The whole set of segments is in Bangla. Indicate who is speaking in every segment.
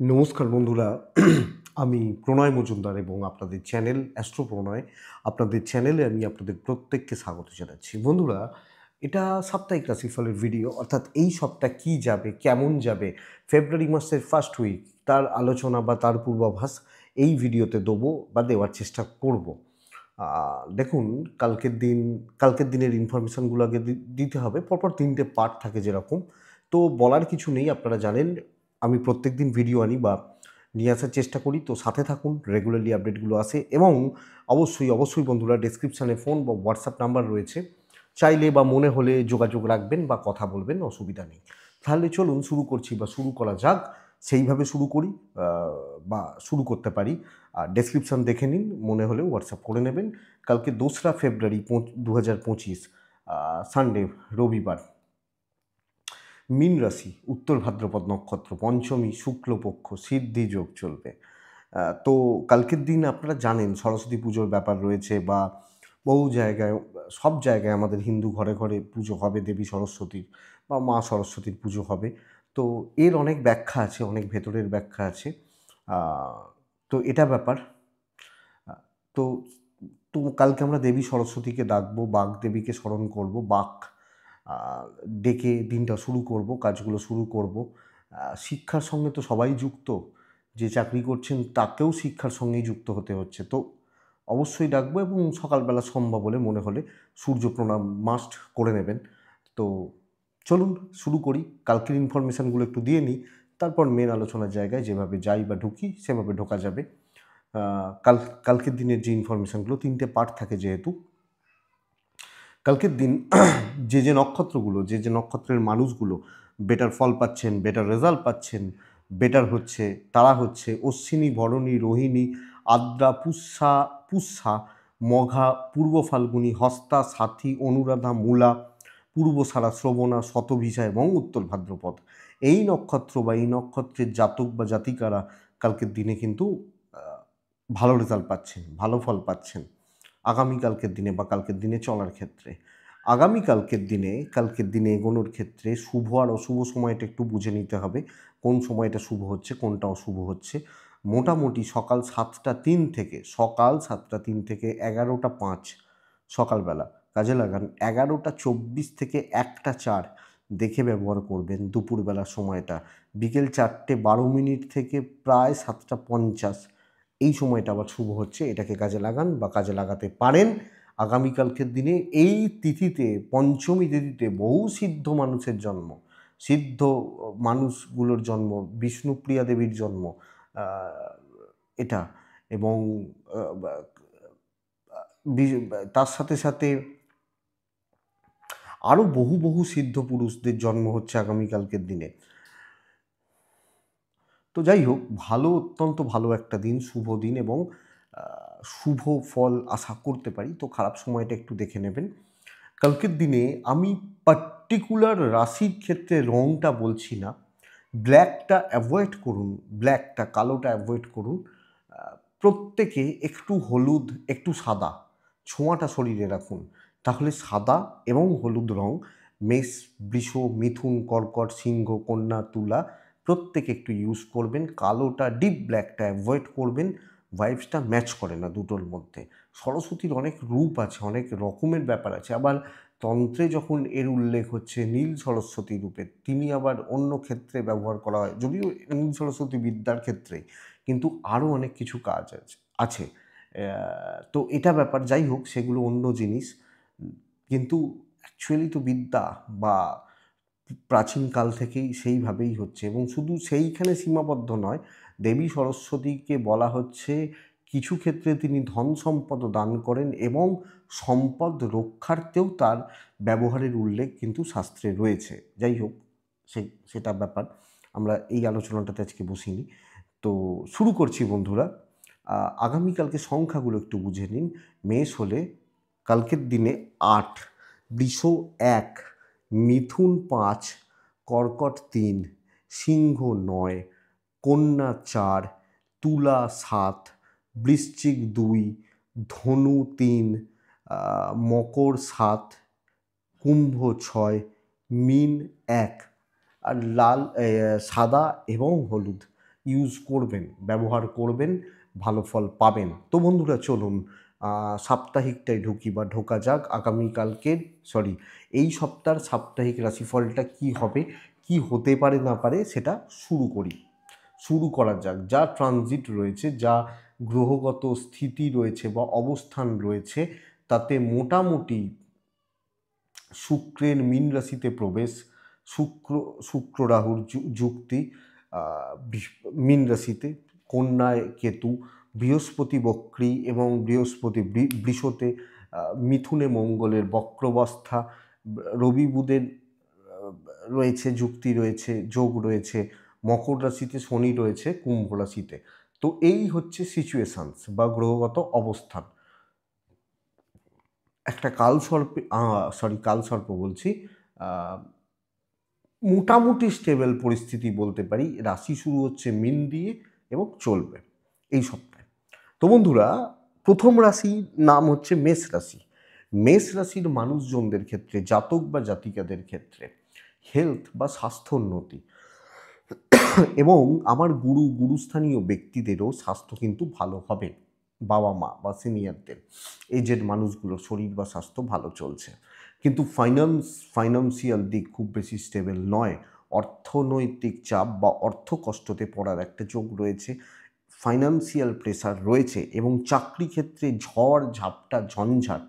Speaker 1: নমস্কার বন্ধুরা। আমি প্রণয় মজুমদার এবং আপনাদের চ্যানেল অ্যাস্ট্রো প্রণয়। আপনাদের চ্যানেলে আমি আপনাদের প্রত্যেককে স্বাগত জানাচ্ছি। বন্ধুরা, এটা সাপ্তাহিক রাশিফলের ভিডিও, অর্থাৎ এই সপ্তাহ কী যাবে, কেমন যাবে, ফেব্রুয়ারি মাসের ফার্স্ট উইক তার আলোচনা বা তার পূর্বাভাস এই ভিডিওতে দেবো বা দেওয়ার চেষ্টা করব। দেখুন, কালকের দিনের ইনফরমেশানগুলো আগে দিতে হবে। পরপর ৩টে পার্ট থাকে যেরকম। তো বলার কিছু নেই, আপনারা জানেন আমি প্রত্যেকদিন ভিডিও আনি বা নিয়ে আসার চেষ্টা করি। তো সাথে থাকুন, রেগুলারলি আপডেটগুলো আসে এবং অবশ্যই বন্ধুরা, ডেসক্রিপশানে ফোন বা হোয়াটসঅ্যাপ নাম্বার রয়েছে। চাইলে বা মনে হলে যোগাযোগ রাখবেন বা কথা বলবেন, অসুবিধা নেই। তাহলে চলুন শুরু করছি বা শুরু করা যাক। সেইভাবে শুরু করি আ বা শুরু করতে পারি। আর ডেসক্রিপশান দেখে নিন, মনে হলে হোয়াটসঅ্যাপ করে নেবেন। কালকে ২রা ফেব্রুয়ারি ২০২৫ সানডে, রবিবার। মীন রাশি, উত্তর ভাদ্রপদ নক্ষত্র, পঞ্চমী, শুক্লপক্ষ, সিদ্ধি যোগ চলবে। তো কালকের দিন আপনারা জানেন সরস্বতী পুজোর ব্যাপার রয়েছে বা বহু জায়গায়, সব জায়গায় আমাদের হিন্দু ঘরে ঘরে পুজো হবে দেবী সরস্বতীর বা মা সরস্বতীর পুজো হবে। তো এর অনেক ব্যাখ্যা আছে, অনেক ভেতরের ব্যাখ্যা আছে। আ তো এটা ব্যাপার। আ তো তো কালকে আমরা দেবী সরস্বতীকে ডাকবো, বাগদেবীকে স্মরণ করব, বাক আ ডেকে দিনটা শুরু করব, কাজগুলো শুরু করব। শিক্ষার সঙ্গে তো সবাই যুক্ত। যে চাকরি করছেন তাকেও শিক্ষার সঙ্গেই যুক্ত হতে হচ্ছে। তো অবশ্যই ডাকবো এবং সকালবেলা সম্ভব হলে, মনে হলে সূর্য প্রণাম মাস্ট করে নেবেন। তো চলুন শুরু করি। কালকের ইনফরমেশানগুলো একটু দিয়ে নিই। তারপর মেন আলোচনার জায়গায় যেভাবে যাই বা ঢুকি সেভাবে ঢোকা যাবে। আ কাল কালকের দিনের যে ইনফরমেশানগুলো ৩টে পার্ট থাকে যেহেতু, কালকের দিন যে নক্ষত্রগুলো, যে নক্ষত্রের মানুষগুলো বেটার ফল পাচ্ছেন, বেটার রেজাল্ট পাচ্ছেন, বেটার হচ্ছে, তারা হচ্ছে অশ্বিনী, ভরণী, রোহিণী, আদ্রা, পুষ্যা, মঘা, পূর্ব ফাল্গুনী, হস্তা, সাথী, অনুরাধা, মূলা, পূর্বসারা, শ্রবণা, শতভিষা এবং উত্তর ভাদ্রপদ। এই নক্ষত্র বা এই নক্ষত্রের জাতক বা জাতিকারা কালকের দিনে কিন্তু আ ভালো রেজাল্ট পাচ্ছেন, ভালো ফল পাচ্ছেন। আগামীকালকের দিনে বা কালকের দিনে চলার ক্ষেত্রে। কালকের দিনে এগোনোর ক্ষেত্রে শুভ আর অশুভ সময়টা একটু বুঝে নিতে হবে। কোন সময়টা শুভ হচ্ছে, কোনটা অশুভ হচ্ছে। মোটামুটি সকাল ৭টা ৩ থেকে ১১টা ৫ সকালবেলা কাজে লাগান। ১১টা ২৪ থেকে ১টা ৪ দেখে ব্যবহার করবেন দুপুরবেলার সময়টা। বিকেল ৪টে ১২ থেকে প্রায় ৭টা ৫০ এই সময়টা আবার শুভ হচ্ছে। এটাকে কাজে লাগান বা কাজে লাগাতে পারেন। আগামীকালকের দিনে এই তিথিতে, পঞ্চমী তিথিতে বহু সিদ্ধ মানুষের জন্ম। সিদ্ধ মানুষগুলোর জন্ম, বিষ্ণুপ্রিয়া দেবীর জন্ম আ এটা এবং আ বা আ বি তার সাথে আরও বহু সিদ্ধ পুরুষদের জন্ম হচ্ছে আগামীকালকের দিনে। তো যাই হোক, অত্যন্ত ভালো একটা দিন, শুভ দিন এবং আ শুভ ফল আশা করতে পারি। তো খারাপ সময়টা একটু দেখে নেবেন। কালকের দিনে আমি পার্টিকুলার রাশির ক্ষেত্রে রংটা বলছি না। ব্ল্যাকটা অ্যাভয়েড করুন, কালোটা অ্যাভয়েড করুন। আ প্রত্যেকে একটু হলুদ, একটু সাদা ছোঁয়াটা শরীরে রাখুন। তাহলে সাদা এবং হলুদ রং মেষ, বৃষ, মিথুন, কর্কট, সিংহ, কন্যা, তুলা প্রত্যেকে একটু ইউজ করবেন। কালোটা, ডিপ ব্ল্যাকটা অ্যাভয়েড করবেন। ভাইবসটা ম্যাচ করে না দুটোর মধ্যে। সরস্বতীর অনেক রূপ আছে, অনেক রকমের ব্যাপার আছে। আবার তন্ত্রে যখন এর উল্লেখ হচ্ছে নীল সরস্বতী রূপে, তিনি আবার অন্য ক্ষেত্রে ব্যবহার করা হয়। যদিও নীল সরস্বতী বিদ্যার ক্ষেত্রেই, কিন্তু আরও অনেক কিছু কাজ আছে। তো এটা ব্যাপার। যাই হোক, সেগুলো অন্য জিনিস। কিন্তু অ্যাকচুয়ালি তো বিদ্যা বা প্রাচীনকাল থেকেই সেইভাবেই হচ্ছে এবং শুধু সেইখানে সীমাবদ্ধ নয়। দেবী সরস্বতীকে বলা হচ্ছে কিছু ক্ষেত্রে তিনি ধন সম্পদও দান করেন এবং সম্পদ রক্ষার্থেও তার ব্যবহারের উল্লেখ কিন্তু শাস্ত্রে রয়েছে। যাই হোক, সেটা ব্যাপার। আমরা এই আলোচনাটাতে আজকে বসিনি। তো শুরু করছি বন্ধুরা। আগামীকালকে সংখ্যাগুলো একটু বুঝে নিন। মেষ হলে কালকের দিনে ৮, বৃষ ১, মিথুন ৫, কর্কট ৩, সিংহ ৯, কন্যা ৪, তুলা ৭, বৃশ্চিক ২, ধনু ৩, মকর ৭, কুম্ভ ৬, মীন ১ আর সাদা এবং হলুদ ইউজ করবেন, ব্যবহার করবেন, ভালো ফল পাবেন। তো বন্ধুরা চলুন সাপ্তাহিকটায় ঢুকি বা ঢোকা যাক। এই সপ্তাহের সাপ্তাহিক রাশিফলটা কি হবে, কি হতে পারে না পারে সেটা শুরু করা যাক। যা ট্রানজিট রয়েছে, যা গ্রহগত স্থিতি রয়েছে বা অবস্থান রয়েছে, তাতে মোটামুটি শুক্রের মীন রাশিতে প্রবেশ, শুক্র রাহুর যুক্তি, মীন রাশিতে, কন্যায় কেতু, বৃহস্পতি বক্রী এবং বৃহস্পতি বৃষতে, মিথুনে মঙ্গলের বক্রবস্থা, রবি বুধের রয়েছে, যুক্তি রয়েছে, যোগ রয়েছে, মকর রাশিতে শনি রয়েছে, কুম্ভ রাশিতে। তো এই হচ্ছে সিচুয়েশনস বা গ্রহগত অবস্থান। একটা কালসর্প বলছি, মোটামুটি স্টেবল পরিস্থিতি বলতে পারি। রাশি শুরু হচ্ছে মীন দিয়ে এবং চলবে এই সপ্তাহে। তো বন্ধুরা, প্রথম রাশির নাম হচ্ছে মেষ রাশি। মেষ রাশির মানুষজনদের ক্ষেত্রে, জাতক বা জাতিকাদের ক্ষেত্রে হেলথ বা স্বাস্থ্যোন্নতি এবং আমার গুরুস্থানীয় ব্যক্তিদেরও স্বাস্থ্য কিন্তু ভালো হবে। বাবা মা বা সিনিয়রদের, এজেড মানুষগুলোর শরীর বা স্বাস্থ্য ভালো চলছে, কিন্তু ফাইন্যান্সিয়াল দিক খুব বেশি স্টেবল নয়। অর্থনৈতিক চাপ বা অর্থ কষ্টতে পড়ার একটা যোগ রয়েছে, ফাইন্যান্সিয়াল প্রেসার রয়েছে এবং চাকরি ক্ষেত্রে ঝড় ঝাপটা ঝঞ্ঝাট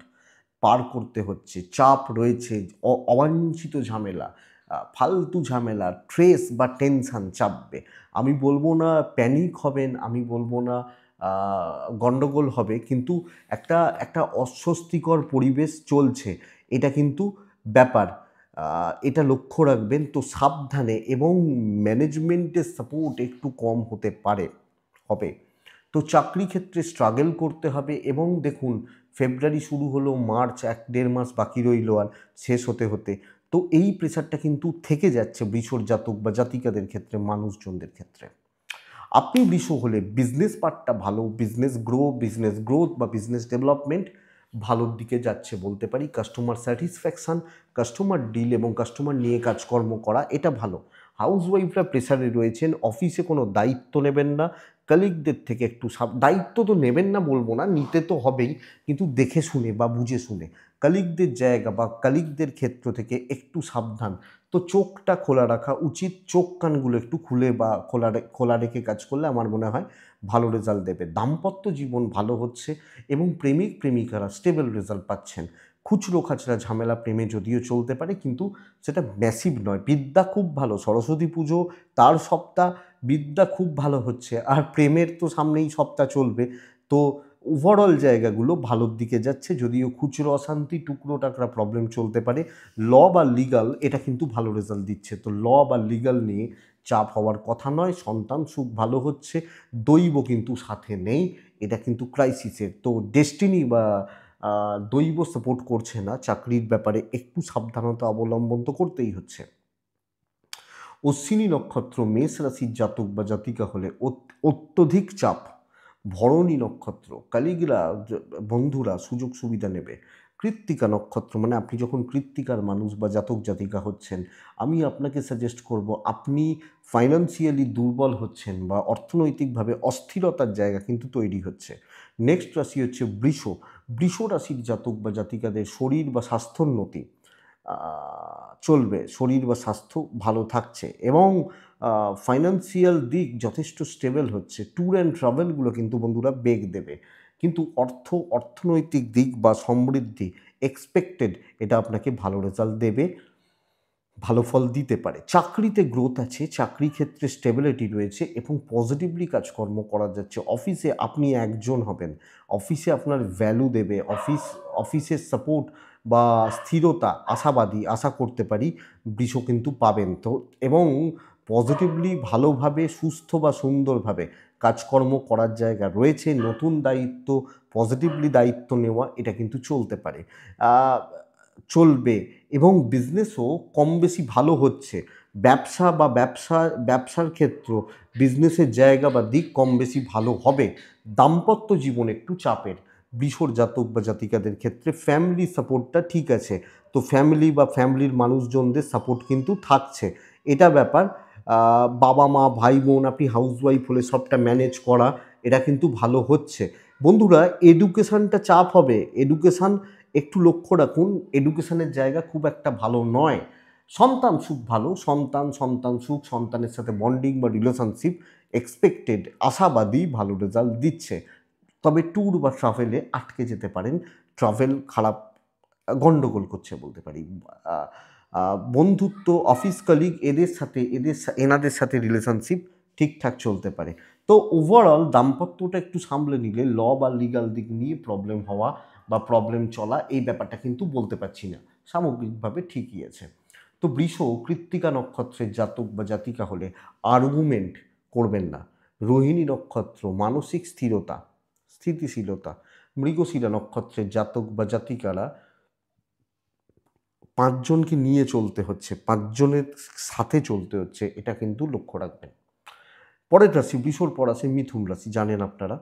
Speaker 1: পার করতে হচ্ছে, চাপ রয়েছে, অবাঞ্ছিত ঝামেলা, ফালতু ঝামেলা, স্ট্রেস বা টেনশান চাপবে। আমি বলবো না প্যানিক হবেন, আমি বলবো না গণ্ডগোল হবে, কিন্তু একটা অস্বস্তিকর পরিবেশ চলছে, এটা কিন্তু ব্যাপার। এটা লক্ষ্য রাখবেন। তো সাবধানে, এবং ম্যানেজমেন্টের সাপোর্ট একটু কম হতে হবে। তো চাকরি ক্ষেত্রে স্ট্রাগল করতে হবে। এবং দেখুন, ফেব্রুয়ারি শুরু হলো, মার্চ 1-1.5 মাস বাকি রইল আর শেষ হতে। তো এই প্রেশারটা কিন্তু থেকে যাচ্ছে বৃষর জাতক বা জাতিকাদের ক্ষেত্রে, মানুষজনদের ক্ষেত্রে। আপনি বৃষ হলে বিজনেস পার্টটা ভালো, বিজনেস গ্রোথ বা বিজনেস ডেভেলপমেন্ট ভালোর দিকে যাচ্ছে বলতে পারি। কাস্টমার স্যাটিসফ্যাকশান, কাস্টমার ডিল এবং কাস্টমার নিয়ে কাজকর্ম করা, এটা ভালো। হাউসওয়াইফরা প্রেসারে রয়েছেন, অফিসে কোনো দায়িত্ব নেবেন না, কলিগদের থেকে একটু দায়িত্ব তো নেবেন না বলবো না, নিতে তো হবেই, কিন্তু দেখে শুনে বা বুঝে শুনে। কলিগদের জায়গা বা কলিগদের ক্ষেত্র থেকে একটু সাবধান। তো চোখটা খোলা রাখা উচিত, চোখ কানগুলো একটু খুলে বা খোলা রেখে কাজ করলে আমার মনে হয় ভালো রেজাল্ট দেবে। দাম্পত্য জীবন ভালো হচ্ছে এবং প্রেমিক প্রেমিকারা স্টেবল রেজাল্ট পাচ্ছেন। খুচরো খাচরা ঝামেলা প্রেমে যদিও চলতে পারে, কিন্তু সেটা ম্যাসিভ নয়। বিদ্যা খুব ভালো, সরস্বতী পুজো তার সপ্তাহ, বিদ্যা খুব ভালো হচ্ছে, আর প্রেমের তো সামনেই সপ্তাহ চলবে। তো ওভারঅল জায়গাগুলো ভালোর দিকে যাচ্ছে, যদিও খুচরো অশান্তি, টুকরো টাকরা প্রবলেম চলতে পারে। ল বা লিগাল এটা কিন্তু ভালো রেজাল্ট দিচ্ছে। তো ল বা লিগাল নিয়ে চাপ হওয়ার কথা নয়। সন্তান সুখ ভালো হচ্ছে, দৈব কিন্তু সাথে নেই, এটা কিন্তু ক্রাইসিসের। তো ডেস্টিনি বা দৈব সাপোর্ট করছে না, চাকরির ব্যাপারে একটু সাবধানতা অবলম্বন তো করতেই হচ্ছে। অশ্বিনী নক্ষত্র মেষ রাশির জাতক বা জাতিকা হলে অত্যধিক চাপ। ভরণী নক্ষত্র কালিগরা বন্ধুরা সুযোগ সুবিধা নেবে। কৃত্তিকা নক্ষত্র, মানে আপনি যখন কৃত্তিকার মানুষ বা জাতক জাতিকা হচ্ছেন, আমি আপনাকে সাজেস্ট করব, আপনি ফাইন্যান্সিয়ালি দুর্বল হচ্ছেন বা অর্থনৈতিকভাবে অস্থিরতার জায়গা কিন্তু তৈরি হচ্ছে। নেক্সট রাশি হচ্ছে বৃষ রাশির জাতক বা জাতিকাদের শরীর বা স্বাস্থ্যোন্নতি চলবে, শরীর বা স্বাস্থ্য ভালো থাকছে এবং ফাইন্যান্সিয়াল দিক যথেষ্ট স্টেবল হচ্ছে। ট্যুর অ্যান্ড ট্রাভেলগুলো কিন্তু বন্ধুরা বেগ দেবে, কিন্তু অর্থনৈতিক দিক বা সমৃদ্ধি এক্সপেক্টেড, এটা আপনাকে ভালো রেজাল্ট দেবে, ভালো ফল দিতে পারে। চাকরিতে গ্রোথ আছে, চাকরি ক্ষেত্রে স্টেবিলিটি রয়েছে এবং পজিটিভলি কাজকর্ম করা যাচ্ছে। অফিসে আপনি একজন হবেন, অফিসে আপনার ভ্যালু দেবে, অফিসের সাপোর্ট বা স্থিরতা আশা করতে পারি বৃষ কিন্তু পাবেন। তো এবং পজিটিভলি ভালোভাবে সুস্থ বা সুন্দরভাবে কাজকর্ম করার জায়গা রয়েছে। নতুন দায়িত্ব, পজিটিভলি দায়িত্ব নেওয়া, এটা কিন্তু চলবে এবং বিজনেসও কম বেশি ভালো হচ্ছে। ব্যবসার ক্ষেত্র, বিজনেসের জায়গা বা দিক কম বেশি ভালো হবে। দাম্পত্য জীবন একটু চাপের বৃষর জাতক বা জাতিকাদের ক্ষেত্রে। ফ্যামিলি সাপোর্টটা ঠিক আছে, তো ফ্যামিলির মানুষজনদের সাপোর্ট কিন্তু থাকছে, এটা ব্যাপার। বাবা মা ভাই বোন, আপনি হাউসওয়াইফ হলে সবটা ম্যানেজ করা, এটা কিন্তু ভালো হচ্ছে। বন্ধুরা এডুকেশানটা চাপ হবে, এডুকেশান একটু লক্ষ্য রাখুন, এডুকেশানের জায়গা খুব একটা ভালো নয়। সন্তান সুখ ভালো, সন্তান সুখ, সন্তানের সাথে বন্ডিং বা রিলেশনশিপ এক্সপেক্টেড, আশাবাদী ভালো রেজাল্ট দিচ্ছে। তবে ট্যুর বা ট্রাভেলে আটকে যেতে পারেন, ট্রাভেল খারাপ গণ্ডগোল করছে বলতে পারি। বন্ধুত্ব, অফিস কলিগ, এনাদের সাথে রিলেশনশিপ ঠিকঠাক চলতে পারে। তো ওভারঅল দাম্পত্যটা একটু সামলে নিলে ল বা লিগাল দিক নিয়ে প্রবলেম হওয়া বা প্রবলেম চলা, এই ব্যাপারটা কিন্তু বলতে পারছি না, সামগ্রিকভাবে ঠিকই আছে। তো বৃষ কৃত্তিকা নক্ষত্রের জাতক বা জাতিকা হলে আর্গুমেন্ট করবেন না। রোহিণী নক্ষত্র মানসিক স্থিতিশীলতা। মৃগশিরা নক্ষত্রের জাতক বা জাতিকারা 5 জনকে নিয়ে চলতে হচ্ছে, 5 জনের সাথে চলতে হচ্ছে, এটা কিন্তু লক্ষ্য রাখবেন। পরের রাশি বৃষর পর আছে মিথুন রাশি। জানেন আপনারা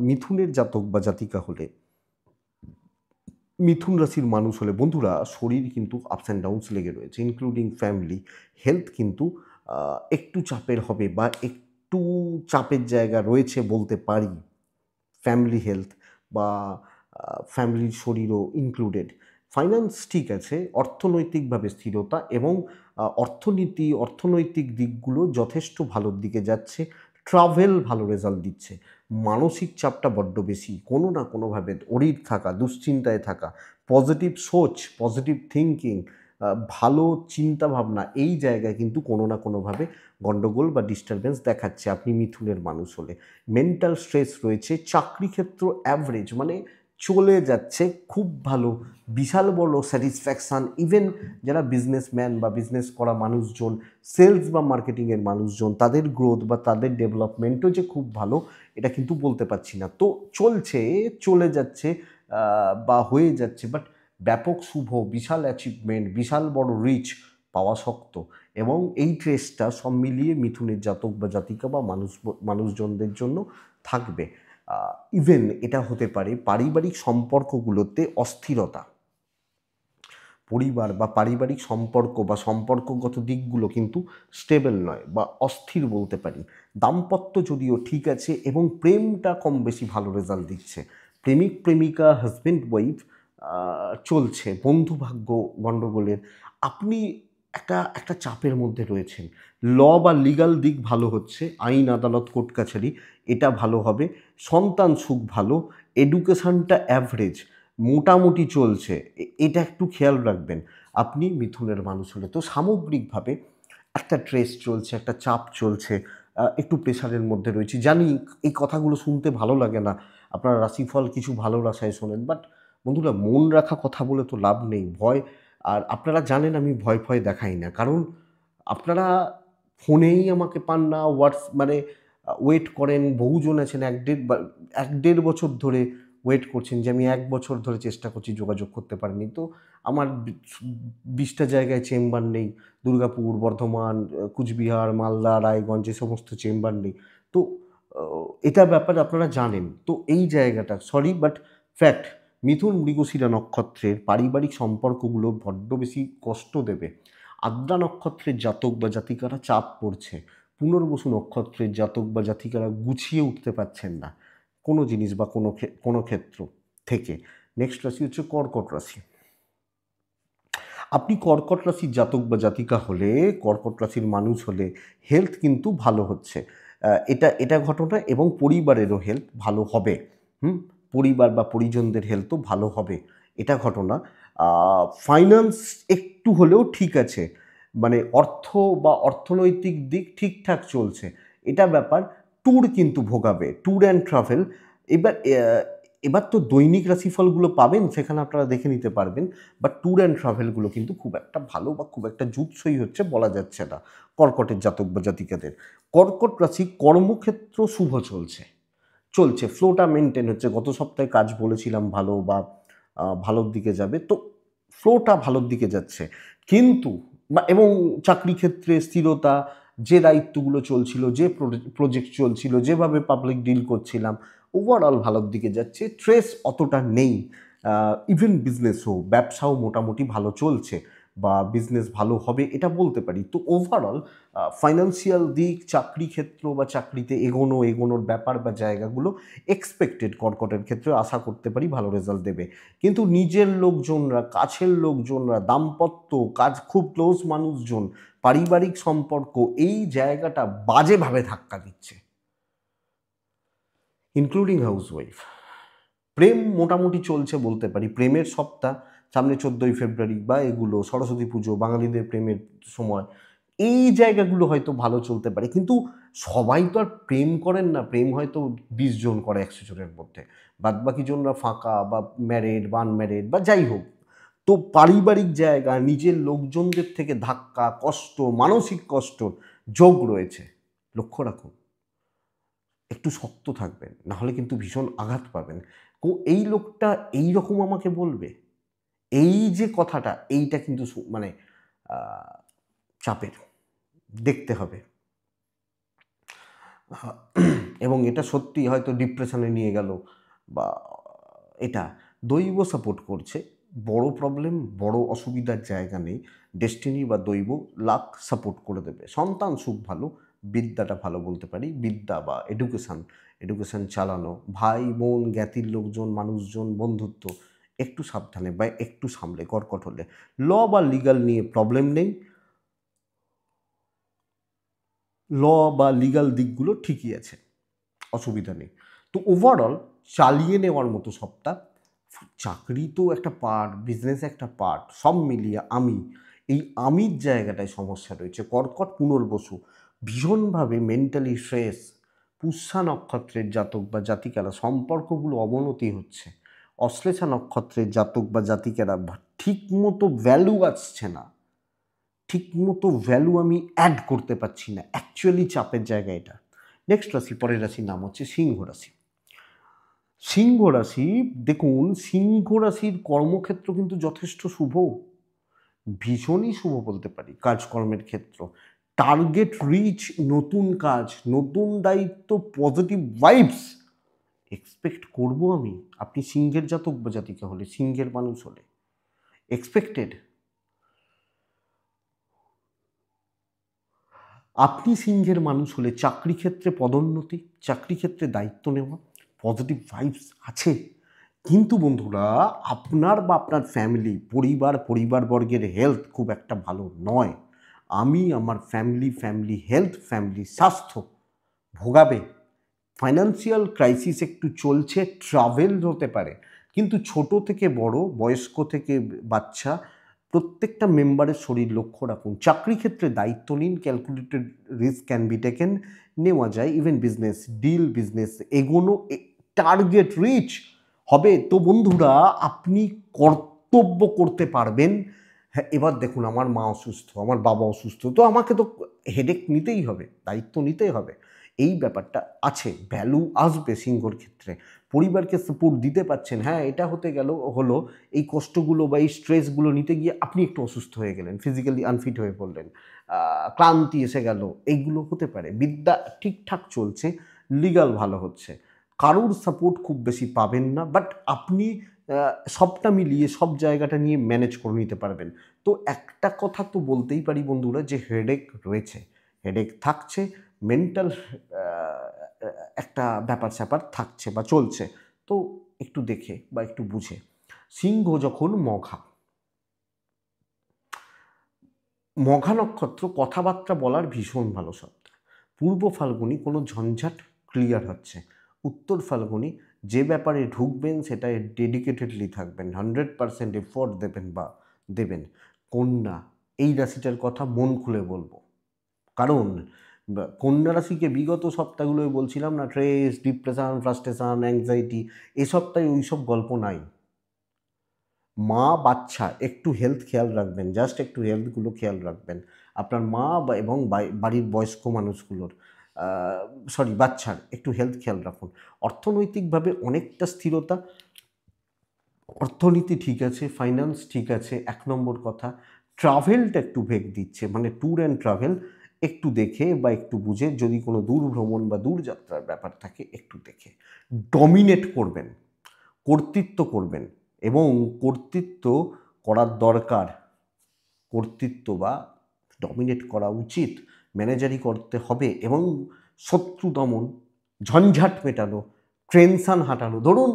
Speaker 1: মিথুনের জাতক বা জাতিকা হলে, মিথুন রাশির মানুষ হলে বন্ধুরা শরীর কিন্তু আপস অ্যান্ড ডাউনস লেগে রয়েছে, ইনক্লুডিং ফ্যামিলি হেলথ কিন্তু একটু চাপের হবে বা একটু চাপের জায়গা রয়েছে বলতে পারি। ফ্যামিলি হেলথ বা ফ্যামিলির শরীরও ইনক্লুডেড। ফাইন্যান্স ঠিক আছে, অর্থনৈতিকভাবে স্থিরতা এবং অর্থনৈতিক দিকগুলো যথেষ্ট ভালোর দিকে যাচ্ছে। ট্রাভেল ভালো রেজাল্ট দিচ্ছে। মানসিক চাপটা বড্ড বেশি, কোনো না কোনোভাবে অরির থাকা, দুশ্চিন্তায় থাকা, পজিটিভ সোচ, পজিটিভ থিঙ্কিং, ভালো চিন্তাভাবনা, এই জায়গায় কিন্তু কোনো না কোনোভাবে গণ্ডগোল বা ডিস্টারবেন্স দেখাচ্ছে আপনি মিথুনের মানুষ হলে। মেন্টাল স্ট্রেস রয়েছে। চাকরি ক্ষেত্র অ্যাভারেজ, মানে চলে যাচ্ছে, খুব ভালো, বিশাল বড় স্যাটিসফ্যাকশান। ইভেন যারা বিজনেসম্যান বা বিজনেস করা মানুষজন, সেলস বা মার্কেটিংয়ের মানুষজন, তাদের গ্রোথ বা তাদের ডেভেলপমেন্টও যে খুব ভালো, এটা কিন্তু বলতে পারছি না। তো চলে যাচ্ছে বা হয়ে যাচ্ছে, বাট ব্যাপক শুভ, বিশাল অ্যাচিভমেন্ট, বিশাল বড় রিচ পাওয়া শক্ত। এবং এই ট্রেসটা সব মিলিয়ে মিথুনের জাতক বা জাতিকা বা মানুষজনদের জন্য থাকবে। ইভেন এটা হতে পারে পারিবারিক সম্পর্কগুলোতে অস্থিরতা, পরিবার বা পারিবারিক সম্পর্ক বা সম্পর্কগত দিকগুলো কিন্তু স্টেবল নয় বা অস্থির বলতে পারি। দাম্পত্য যদিও ঠিক আছে এবং প্রেমটা কম বেশি ভালো রেজাল্ট দিচ্ছে। প্রেমিক প্রেমিকা, হাজব্যান্ড ওয়াইফ চলছে। বন্ধুভাগ্য গণ্ডগোলের, আপনি একটা চাপের মধ্যে রয়েছেন। ল বা লিগাল দিক ভালো হচ্ছে, আইন আদালত কোর্ট কাছারি এটা ভালো হবে। সন্তান সুখ ভালো। এডুকেশানটা অ্যাভারেজ, মোটামুটি চলছে, এটা একটু খেয়াল রাখবেন আপনি মিথুনের মানুষ হলে। তো সামগ্রিকভাবে একটা ট্রেস চলছে, একটা চাপ চলছে, একটু প্রেশারের মধ্যে রয়েছি। জানি এই কথাগুলো শুনতে ভালো লাগে না, আপনারা রাশিফল কিছু ভালো রাশায় শোনেন, বাট বন্ধুরা মন রাখা কথা বলে তো লাভ নেই। আর আপনারা জানেন আমি ভয় দেখাই না, কারণ আপনারা ফোনেই আমাকে পান না, মানে ওয়েট করেন, বহুজন আছেন 1-1.5 বছর ধরে ওয়েট করছেন যে আমি 1 বছর ধরে চেষ্টা করছি, যোগাযোগ করতে পারিনি। তো আমার 20টা জায়গায় চেম্বার নেই, দুর্গাপুর, বর্ধমান, কুচবিহার, মালদা, রায়গঞ্জ, এ সমস্ত চেম্বার নেই। তো এটা ব্যাপারে আপনারা জানেন। তো এই জায়গাটা সরি বাট ফ্যাক্ট, মিথুন মৃগশিরা নক্ষত্রের পারিবারিক সম্পর্কগুলো বড্ড বেশি কষ্ট দেবে। আদ্রা নক্ষত্রের জাতক বা জাতিকারা চাপ পড়ছে। পুনর্বসু নক্ষত্রের জাতক বা জাতিকারা গুছিয়ে উঠতে পারছেন না কোনো জিনিস বা কোনো ক্ষেত্র থেকে। নেক্সট রাশি হচ্ছে কর্কট রাশি। আপনি কর্কট রাশির জাতক বা জাতিকা হলে, কর্কট রাশির মানুষ হলে হেলথ কিন্তু ভালো হচ্ছে। এটা ঘটনা, এবং পরিবারেরও হেলথ ভালো হবে। পরিবার বা পরিজনদের হেলথও ভালো হবে, এটা ঘটনা। ফাইন্যান্স একটু হলেও ঠিক আছে, মানে অর্থ বা অর্থনৈতিক দিক ঠিকঠাক চলছে, এটা ব্যাপার। ট্যুর কিন্তু ভোগাবে, ট্যুর অ্যান্ড ট্রাভেল। এবার তো দৈনিক রাশিফলগুলো পাবেন, সেখানে আপনারা দেখে নিতে পারবেন, বাট ট্যুর অ্যান্ড ট্রাভেলগুলো কিন্তু খুব একটা ভালো বা খুব একটা জুৎসই হচ্ছে বলা যাচ্ছে না কর্কটের জাতক বা জাতিকাদের। কর্কট রাশি কর্মক্ষেত্র শুভ চলছে, ফ্লোটা মেনটেন হচ্ছে। গত সপ্তাহে কাজ বলেছিলাম ভালো বা ভালোর দিকে যাবে, তো ফ্লোটা ভালোর দিকে যাচ্ছে। কিন্তু এবং চাকরি ক্ষেত্রে স্থিরতা, যে দায়িত্বগুলো চলছিল, যে প্রজেক্ট চলছিল, যেভাবে পাবলিক ডিল করছিলাম, ওভারঅল ভালোর দিকে যাচ্ছে, স্ট্রেস অতটা নেই। ইভেন ব্যবসাও মোটামুটি ভালো চলছে। বা বিজনেস ভালো হবে এটা বলতে পারি। তো ওভারঅল ফাইন্যান্সিয়াল দিক, চাকরি ক্ষেত্র বা চাকরিতে এগোনোর ব্যাপার বা জায়গাগুলো এক্সপেক্টেড কর্কটের ক্ষেত্রে আশা করতে পারি ভালো রেজাল্ট দেবে। কিন্তু নিজের লোকজনরা, কাছের লোকজনরা, দাম্পত্য, কাজ খুব ক্লোজ মানুষজন, পারিবারিক সম্পর্ক এই জায়গাটা বাজেভাবে ধাক্কা দিচ্ছে, ইনক্লুডিং হাউসওয়াইফ। প্রেম মোটামুটি চলছে বলতে পারি, প্রেমের সপ্তাহ সামনে 14ই ফেব্রুয়ারি বা এগুলো সরস্বতী পুজো, বাঙালিদের প্রেমের সময়, এই জায়গাগুলো হয়তো ভালো চলতে পারে। কিন্তু সবাই তো আর প্রেম করেন না, প্রেম হয়তো 20 জন করে 100 জনের মধ্যে, বাদবাকি জনরা ফাঁকা বা ম্যারেড বা আনম্যারেড বা যাই হোক। তো পারিবারিক জায়গা, নিজের লোকজনদের থেকে ধাক্কা, কষ্ট, মানসিক কষ্ট যোগ রয়েছে, লক্ষ্য রাখুন। একটু শক্ত থাকবেন, নাহলে কিন্তু ভীষণ আঘাত পাবেন। এই লোকটা এই রকম আমাকে বলবে, এই যে কথাটা, এইটা কিন্তু মানে চাপের, দেখতে হবে। এবং এটা সত্যি হয়তো ডিপ্রেশনে নিয়ে গেল বা এটা দৈব সাপোর্ট করছে, বড় প্রবলেম, বড় অসুবিধার জায়গা নেই। ডেস্টিনি বা দৈব লাক সাপোর্ট করে দেবে। সন্তান সুখ ভালো, বিদ্যাটা ভালো বলতে পারি, বিদ্যা বা এডুকেশন চালানো, ভাই বোন, জ্ঞাতির লোকজন, মানুষজন, বন্ধুত্ব একটু সাবধানে বা একটু সামলে কর্কট হলে। ল বা লিগাল নিয়ে প্রবলেম নেই, ল বা লিগাল দিকগুলো ঠিকই আছে, অসুবিধা নেই। তো ওভারঅল চালিয়ে নেওয়ার মতো সপ্তাহ। চাকরি তো একটা পার্ট, বিজনেস একটা পার্ট, সব মিলিয়ে এই আমির জায়গাটায় সমস্যা রয়েছে। কর্কট পুনর্বসু ভীষণভাবে মেন্টালি স্ট্রেস, পুষ্যা নক্ষত্রের জাতক বা জাতিকারা সম্পর্কগুলো অবনতি হচ্ছে, অশ্লেষা নক্ষত্রের জাতক বা জাতিকারা ঠিকমতো ভ্যালু আসছে না, ঠিকমতো ভ্যালু আমি অ্যাড করতে পারছি না, অ্যাকচুয়ালি চাপের জায়গা এটা। নেক্সট রাশি, পরের রাশির নাম হচ্ছে সিংহ রাশি। সিংহ রাশি, দেখুন সিংহ রাশির কর্মক্ষেত্র কিন্তু যথেষ্ট শুভ, ভীষণই শুভ বলতে পারি। কাজকর্মের ক্ষেত্র, টার্গেট রিচ, নতুন কাজ, নতুন দায়িত্ব, পজিটিভ ভাইবস এক্সপেক্ট করব আমি। আপনি সিংহের জাতক বা জাতিকা হলে, সিংহের মানুষ হলে এক্সপেক্টেড। আপনি সিংহের মানুষ হলে চাকরি ক্ষেত্রে পদোন্নতি, চাকরি ক্ষেত্রে দায়িত্ব নেওয়া, পজিটিভ ভাইবস আছে। কিন্তু বন্ধুরা, আপনার বা আপনার পরিবারবর্গের হেলথ খুব একটা ভালো নয়। আমার ফ্যামিলি হেলথ, ফ্যামিলি স্বাস্থ্য ভোগাবে। ফাইন্যান্সিয়াল ক্রাইসিস একটু চলছে, ট্রাভেল হতে পারে। কিন্তু ছোট থেকে বড়, বয়স্ক থেকে বাচ্চা, প্রত্যেকটা মেম্বারের শরীর লক্ষ্য রাখুন। চাকরি ক্ষেত্রে দায়িত্ব নিন, calculated risk can be taken, নেওয়া যায়। ইভেন বিজনেস ডিল, বিজনেস এগোনো, টার্গেট রিচ হবে। তো বন্ধুরা, আপনি কর্তব্য করতে পারবেন। হ্যাঁ, এবার দেখুন, আমার মা অসুস্থ, আমার বাবা অসুস্থ, তো আমাকে তো হেডেক নিতেই হবে, দায়িত্ব নিতেই হবে। এই ব্যাপারটা আছে, ভ্যালু আসবে সিংহর ক্ষেত্রে। পরিবারকে সাপোর্ট দিতে পারছেন, হ্যাঁ এটা হলো এই কষ্টগুলো বা এই স্ট্রেসগুলো নিতে গিয়ে আপনি একটু অসুস্থ হয়ে গেলেন, ফিজিক্যালি আনফিট হয়ে পড়লেন, ক্লান্তি এসে গেল, এইগুলো হতে পারে। বিদ্যা ঠিকঠাক চলছে, লিগাল ভালো হচ্ছে, কারুর সাপোর্ট খুব বেশি পাবেন না, বাট আপনি সবটা মিলিয়ে সব জায়গাটা নিয়ে ম্যানেজ করে নিতে পারবেন। তো একটা কথা তো বলতেই পারি বন্ধুরা, যে হেডেক রয়েছে, হেডেক থাকছে, মেন্টাল একটা ব্যাপার স্যাপার থাকছে বা চলছে। তো একটু দেখে বা একটু বুঝে। সিংহ যখন মঘা নক্ষত্র, কথাবার্তা বলার ভীষণ ভালো শব্দ। পূর্ব ফাল্গুনি কোনো ঝঞ্ঝাট ক্লিয়ার হচ্ছে। উত্তর ফাল্গুনি যে ব্যাপারে ঢুকবেন সেটায় ডেডিকেটেডলি থাকবেন, 100% এফোর্ট দেবেন। কন্যা, এই রাশিটার কথা মন খুলে বলবো, কারণ কন্যা রাশিকে বিগত সপ্তাহগুলোয় বলছিলাম না, স্ট্রেস, ডিপ্রেশন, ফ্রাস্ট্রেশন, অ্যাংজাইটি, এ সপ্তাহে ওই সব গল্প নাই। মা, বাচ্চা একটু হেলথ খেয়াল রাখবেন, জাস্ট একটু হেলথগুলো খেয়াল রাখবেন। আপনার মা এবং বাড়ির বয়স্ক মানুষগুলোর, বাচ্চার একটু হেলথ খেয়াল রাখুন। অর্থনৈতিকভাবে অনেকটা স্থিরতা, অর্থনীতি ঠিক আছে, ফাইন্যান্স ঠিক আছে, 1 নম্বর কথা। ট্রাভেলটা একটু ভেগ দিচ্ছে, মানে ট্যুর অ্যান্ড ট্রাভেল একটু দেখে বা একটু বুঝে, যদি কোনো দূর ভ্রমণ বা দূরযাত্রার ব্যাপার থাকে একটু দেখে। ডমিনেট করবেন, কর্তৃত্ব করবেন, এবং কর্তৃত্ব করার দরকার, কর্তৃত্ব বা ডমিনেট করা উচিত, ম্যানেজারি করতে হবে এবং শত্রু দমন, ঝঞ্ঝাট মেটানো, টেনশন হাঁটানো। ধরুন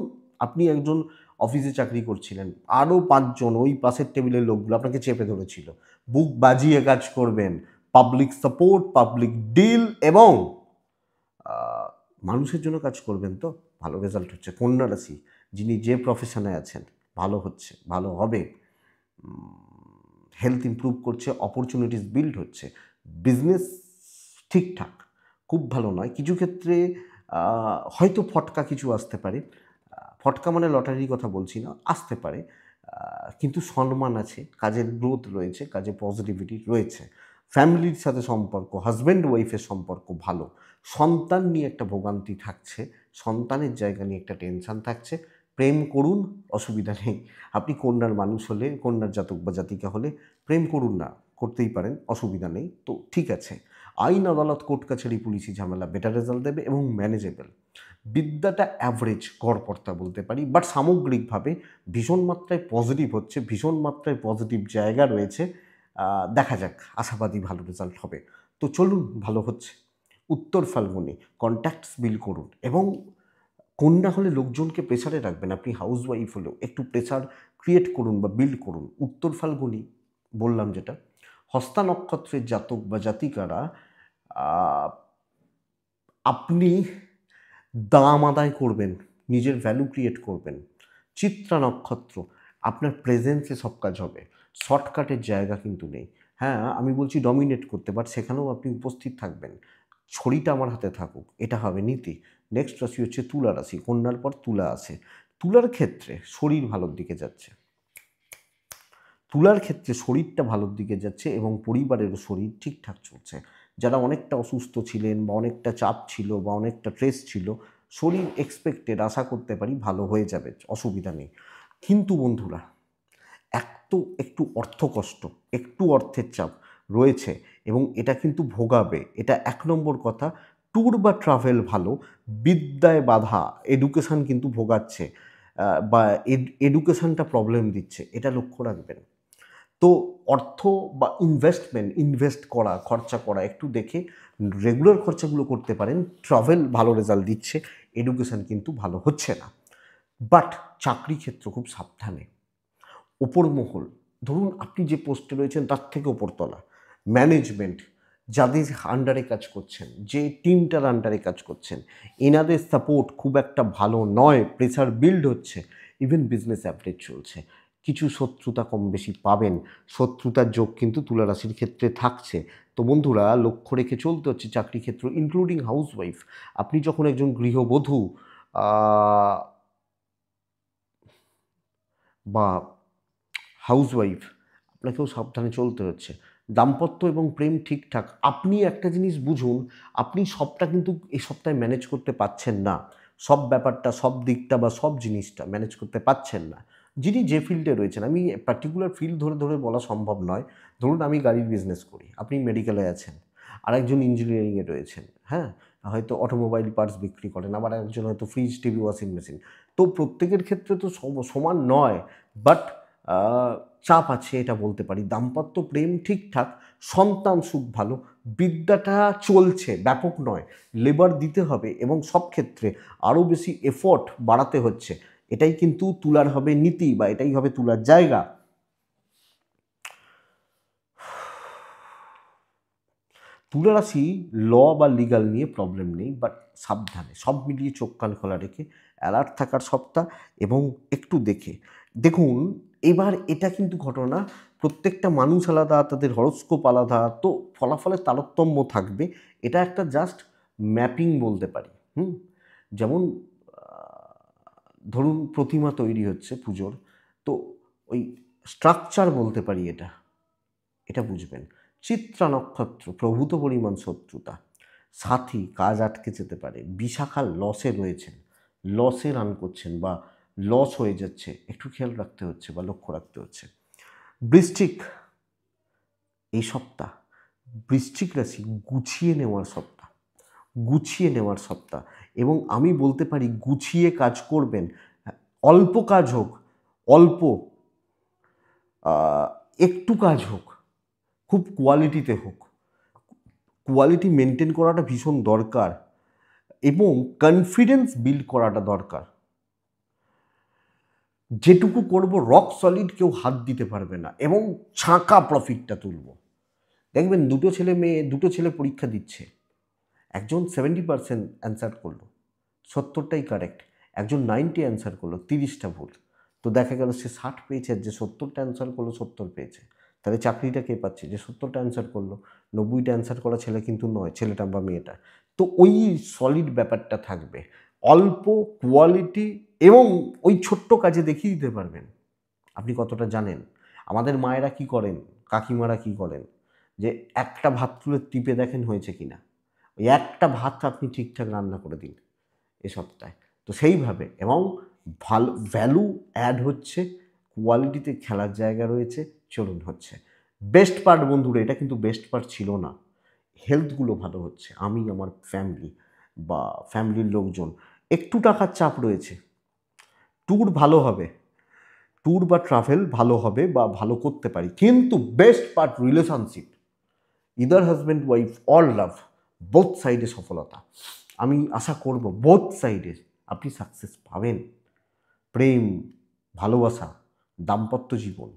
Speaker 1: আপনি একজন অফিসে চাকরি করছিলেন, আরও 5 জন ওই পাশের টেবিলের লোকগুলো আপনাকে চেপে ধরেছিল। বুক বাজিয়ে কাজ করবেন, পাবলিক সাপোর্ট, পাবলিক ডিল এবং মানুষের জন্য কাজ করবেন, তো ভালো রেজাল্ট হচ্ছে। কন্যা রাশি, যিনি যে প্রফেশনে আছেন ভালো হচ্ছে, ভালো হবে, হেলথ ইমপ্রুভ করছে, অপরচুনিটিস বিল্ড হচ্ছে, বিজনেস ঠিকঠাক, খুব ভালো নয়, কিছু ক্ষেত্রে হয়তো ফটকা কিছু আসতে পারে। ফটকা মানে লটারির কথা বলছি না, আসতে পারে, কিন্তু সম্মান আছে, কাজের গ্রোথ রয়েছে, কাজে পজিটিভিটি রয়েছে, ফ্যামিলির সাথে সম্পর্ক, হাজব্যান্ড ওয়াইফের সম্পর্ক ভালো, সন্তান নিয়ে একটা ভোগান্তি থাকছে, সন্তানের জায়গা নিয়ে একটা টেনশান থাকছে। প্রেম করুন, অসুবিধা নেই। আপনি কন্যার মানুষ হলে, কন্যার জাতক বা জাতিকা হলে প্রেম করুন না, করতেই পারেন, অসুবিধা নেই, তো ঠিক আছে। আইন আদালত কোর্ট কাছারি পুলিশি ঝামেলা বেটার রেজাল্ট দেবে এবং ম্যানেজেবল। বিদ্যাটা অ্যাভারেজ গড়পড়তা বলতে পারি, বাট সামগ্রিকভাবে ভীষণ মাত্রায় পজিটিভ হচ্ছে, ভীষণ মাত্রায় পজিটিভ জায়গা রয়েছে। দেখা যাক, আশাবাদী ভালো রেজাল্ট হবে। তো চলুন, ভালো হচ্ছে। উত্তর ফাল্গুনি, কন্ট্যাক্টস বিল্ড করুন এবং কন্যা হলে লোকজনকে প্রেসারে রাখবেন, আপনি হাউস ওয়াইফ হলেও একটু প্রেসার ক্রিয়েট করুন বা বিল্ড করুন। উত্তর ফাল্গুনি বললাম যেটা, হস্তা নক্ষত্রের জাতক বা জাতিকারা আপনি দাম আদায় করবেন, নিজের ভ্যালু ক্রিয়েট করবেন। চিত্রা নক্ষত্র, আপনার প্রেজেন্সে সব কাজ হবে, শর্টকাটের জায়গা কিন্তু নেই। হ্যাঁ, আমি বলছি ডমিনেট করতে, বাট সেখানেও আপনি উপস্থিত থাকবেন, ছড়িটা আমার হাতে থাকুক, এটা হবে নীতি। নেক্সট রাশি হচ্ছে তুলা রাশি, কন্যার পর তুলা আসে। তুলার ক্ষেত্রে শরীর ভালোর দিকে যাচ্ছে, তুলার ক্ষেত্রে শরীরটা ভালোর দিকে যাচ্ছে এবং পরিবারেরও শরীর ঠিকঠাক চলছে। যারা অনেকটা অসুস্থ ছিলেন বা অনেকটা চাপ ছিল বা অনেকটা স্ট্রেস ছিল, শরীর এক্সপেক্টেড, আশা করতে পারি ভালো হয়ে যাবে, অসুবিধা নেই। কিন্তু বন্ধুরা, একটু অর্থ কষ্ট, একটু অর্থের চাপ রয়েছে এবং এটা কিন্তু ভোগাবে, এটা 1 নম্বর কথা। ট্যুর বা ট্রাভেল ভালো, বিদ্যায় বাধা, এডুকেশান কিন্তু ভোগাচ্ছে, বা এডুকেশানটা প্রবলেম দিচ্ছে, এটা লক্ষ্য রাখবেন। তো অর্থ বা ইনভেস্ট করা, খরচা করা একটু দেখে রেগুলার খরচাগুলো করতে পারেন। ট্রাভেল ভালো রেজাল্ট দিচ্ছে, এডুকেশান কিন্তু ভালো হচ্ছে না। বাট চাকরি ক্ষেত্র খুব সাবধানে। ওপর মহল, ধরুন আপনি যে পোস্টে রয়েছেন তার থেকে ওপরতলা ম্যানেজমেন্ট, যাদের আন্ডারে কাজ করছেন, যে টিমটার আন্ডারে কাজ করছেন, এনাদের সাপোর্ট খুব একটা ভালো নয়, প্রেসার বিল্ড হচ্ছে, ইভেন বিজনেস অ্যাভারেজ চলছে। কিছু শত্রুতা কম বেশি পাবেন, শত্রুতার যোগ কিন্তু তুলা রাশির ক্ষেত্রে থাকছে। তো বন্ধুরা, লক্ষ্য রেখে চলতে হচ্ছে চাকরি ক্ষেত্র, ইনক্লুডিং হাউসওয়াইফ। আপনি যখন একজন গৃহবধূ বা হাউসওয়াইফ, আপনাকেও সাবধানে চলতে হচ্ছে। দাম্পত্য এবং প্রেম ঠিকঠাক। আপনি একটা জিনিস বুঝুন, আপনি সবটা কিন্তু এই সপ্তাহে ম্যানেজ করতে পারছেন না, সব ব্যাপারটা, সব দিকটা বা সব জিনিসটা ম্যানেজ করতে পারছেন না। যিনি যে ফিল্ডে রয়েছেন, আমি পার্টিকুলার ফিল্ড ধরে ধরে বলা সম্ভব নয়। ধরুন আমি গাড়ির বিজনেস করি, আপনি মেডিকেলে আছেন, আরেকজন ইঞ্জিনিয়ারিংয়ে রয়েছেন, হ্যাঁ, হয়তো অটোমোবাইল পার্টস বিক্রি করেন, আবার একজন হয়তো ফ্রিজ, টিভি, ওয়াশিং মেশিন। তো প্রত্যেকের ক্ষেত্রে তো সমান নয়, বাট চাপ আছে, এটা বলতে পারি। দাম্পত্য প্রেম ঠিকঠাক, সন্তান সুখ ভালো, বিদ্যাটা চলছে, ব্যাপক নয়, লেবার দিতে হবে এবং সব ক্ষেত্রে আরও বেশি এফোর্ট বাড়াতে হচ্ছে। এটাই কিন্তু তুলার হবে নীতি, বা এটাই হবে তুলার জায়গা। তুলা রাশি ল বা লিগাল নিয়ে প্রবলেম নেই, বাট সাবধানে, সব মিলিয়ে চোখ কান খোলা রেখে অ্যালার্ট থাকার সপ্তাহ এবং একটু দেখুন। এবার এটা কিন্তু ঘটনা, প্রত্যেকটা মানুষ আলাদা, তাদের হরস্কোপ আলাদা, তো ফলাফলের তারতম্য থাকবে। এটা একটা জাস্ট ম্যাপিং বলতে পারি। যেমন ধরুন প্রতিমা তৈরি হচ্ছে পুজোর, তো ওই স্ট্রাকচার বলতে পারি, এটা বুঝবেন। চিত্রা নক্ষত্র, প্রভূত পরিমাণ শত্রুতা, সাথী, কাজ আটকে যেতে পারে। বিশাখা লসে রয়েছেন, লসে রান করছেন বা লস হয়ে যাচ্ছে, একটু খেয়াল রাখতে হচ্ছে বা লক্ষ্য রাখতে হচ্ছে। বৃশ্চিক, এই সপ্তাহ বৃশ্চিক রাশি গুছিয়ে নেওয়ার সপ্তাহ, গুছিয়ে নেওয়ার সপ্তাহ, এবং আমি বলতে পারি গুছিয়ে কাজ করবেন। অল্প কাজ হোক, অল্প একটু কাজ হোক, খুব কোয়ালিটিতে হোক, কোয়ালিটি মেনটেন করাটা ভীষণ দরকার এবং কনফিডেন্স বিল্ড করাটা দরকার। যেটুকু করব রক সলিড কেউ হাত দিতে পারবে না এবং ছাঁকা প্রফিটটা তুলব। দেখবেন দুটো ছেলে পরীক্ষা দিচ্ছে, একজন 70% অ্যান্সার করলো, 70টাই কারেক্ট, একজন 90 অ্যান্সার করলো, 30টা ভুল। তো দেখা গেল সে 60 পেয়েছে, আর যে 70টা অ্যান্সার করলো 70 পেয়েছে। তাহলে চাকরিটা কে পাচ্ছে? যে 70টা অ্যান্সার করলো। 90টা অ্যান্সার করা ছেলে কিন্তু নয়, ছেলেটা বা মেয়েটা। তো ওই সলিড ব্যাপারটা থাকবে, অল্প কোয়ালিটি এবং ওই ছোট্ট কাজে দেখিয়ে দিতে পারবেন আপনি কতটা জানেন। আমাদের মায়েরা কি করেন, কাকিমারা কি করেন, যে একটা ভাত তুলে টিপে দেখেন হয়েছে কিনা। ওই একটা ভাত আপনি ঠিকঠাক রান্না করে দিন এ সপ্তাহে। তো সেইভাবে এবং ভালো ভ্যালু অ্যাড হচ্ছে, কোয়ালিটিতে খেলার জায়গা রয়েছে, চলুন হচ্ছে। বেস্ট পার্ট বন্ধুরা, এটা কিন্তু বেস্ট পার্ট ছিল না। হেলথগুলো ভালো হচ্ছে, আমি আমার ফ্যামিলি বা ফ্যামিলির লোকজন, একটু টাকার চাপ রয়েছে, ট্যুর ভালো হবে, ট্যুর বা ট্রাভেল ভালো হবে বা ভালো করতে পারি, কিন্তু best part relationship, either husband wife or love, both সাইডে সফলতা। আমি আশা করব বোথ সাইডে আপনি সাকসেস পাবেন। প্রেম, ভালোবাসা, দাম্পত্য জীবন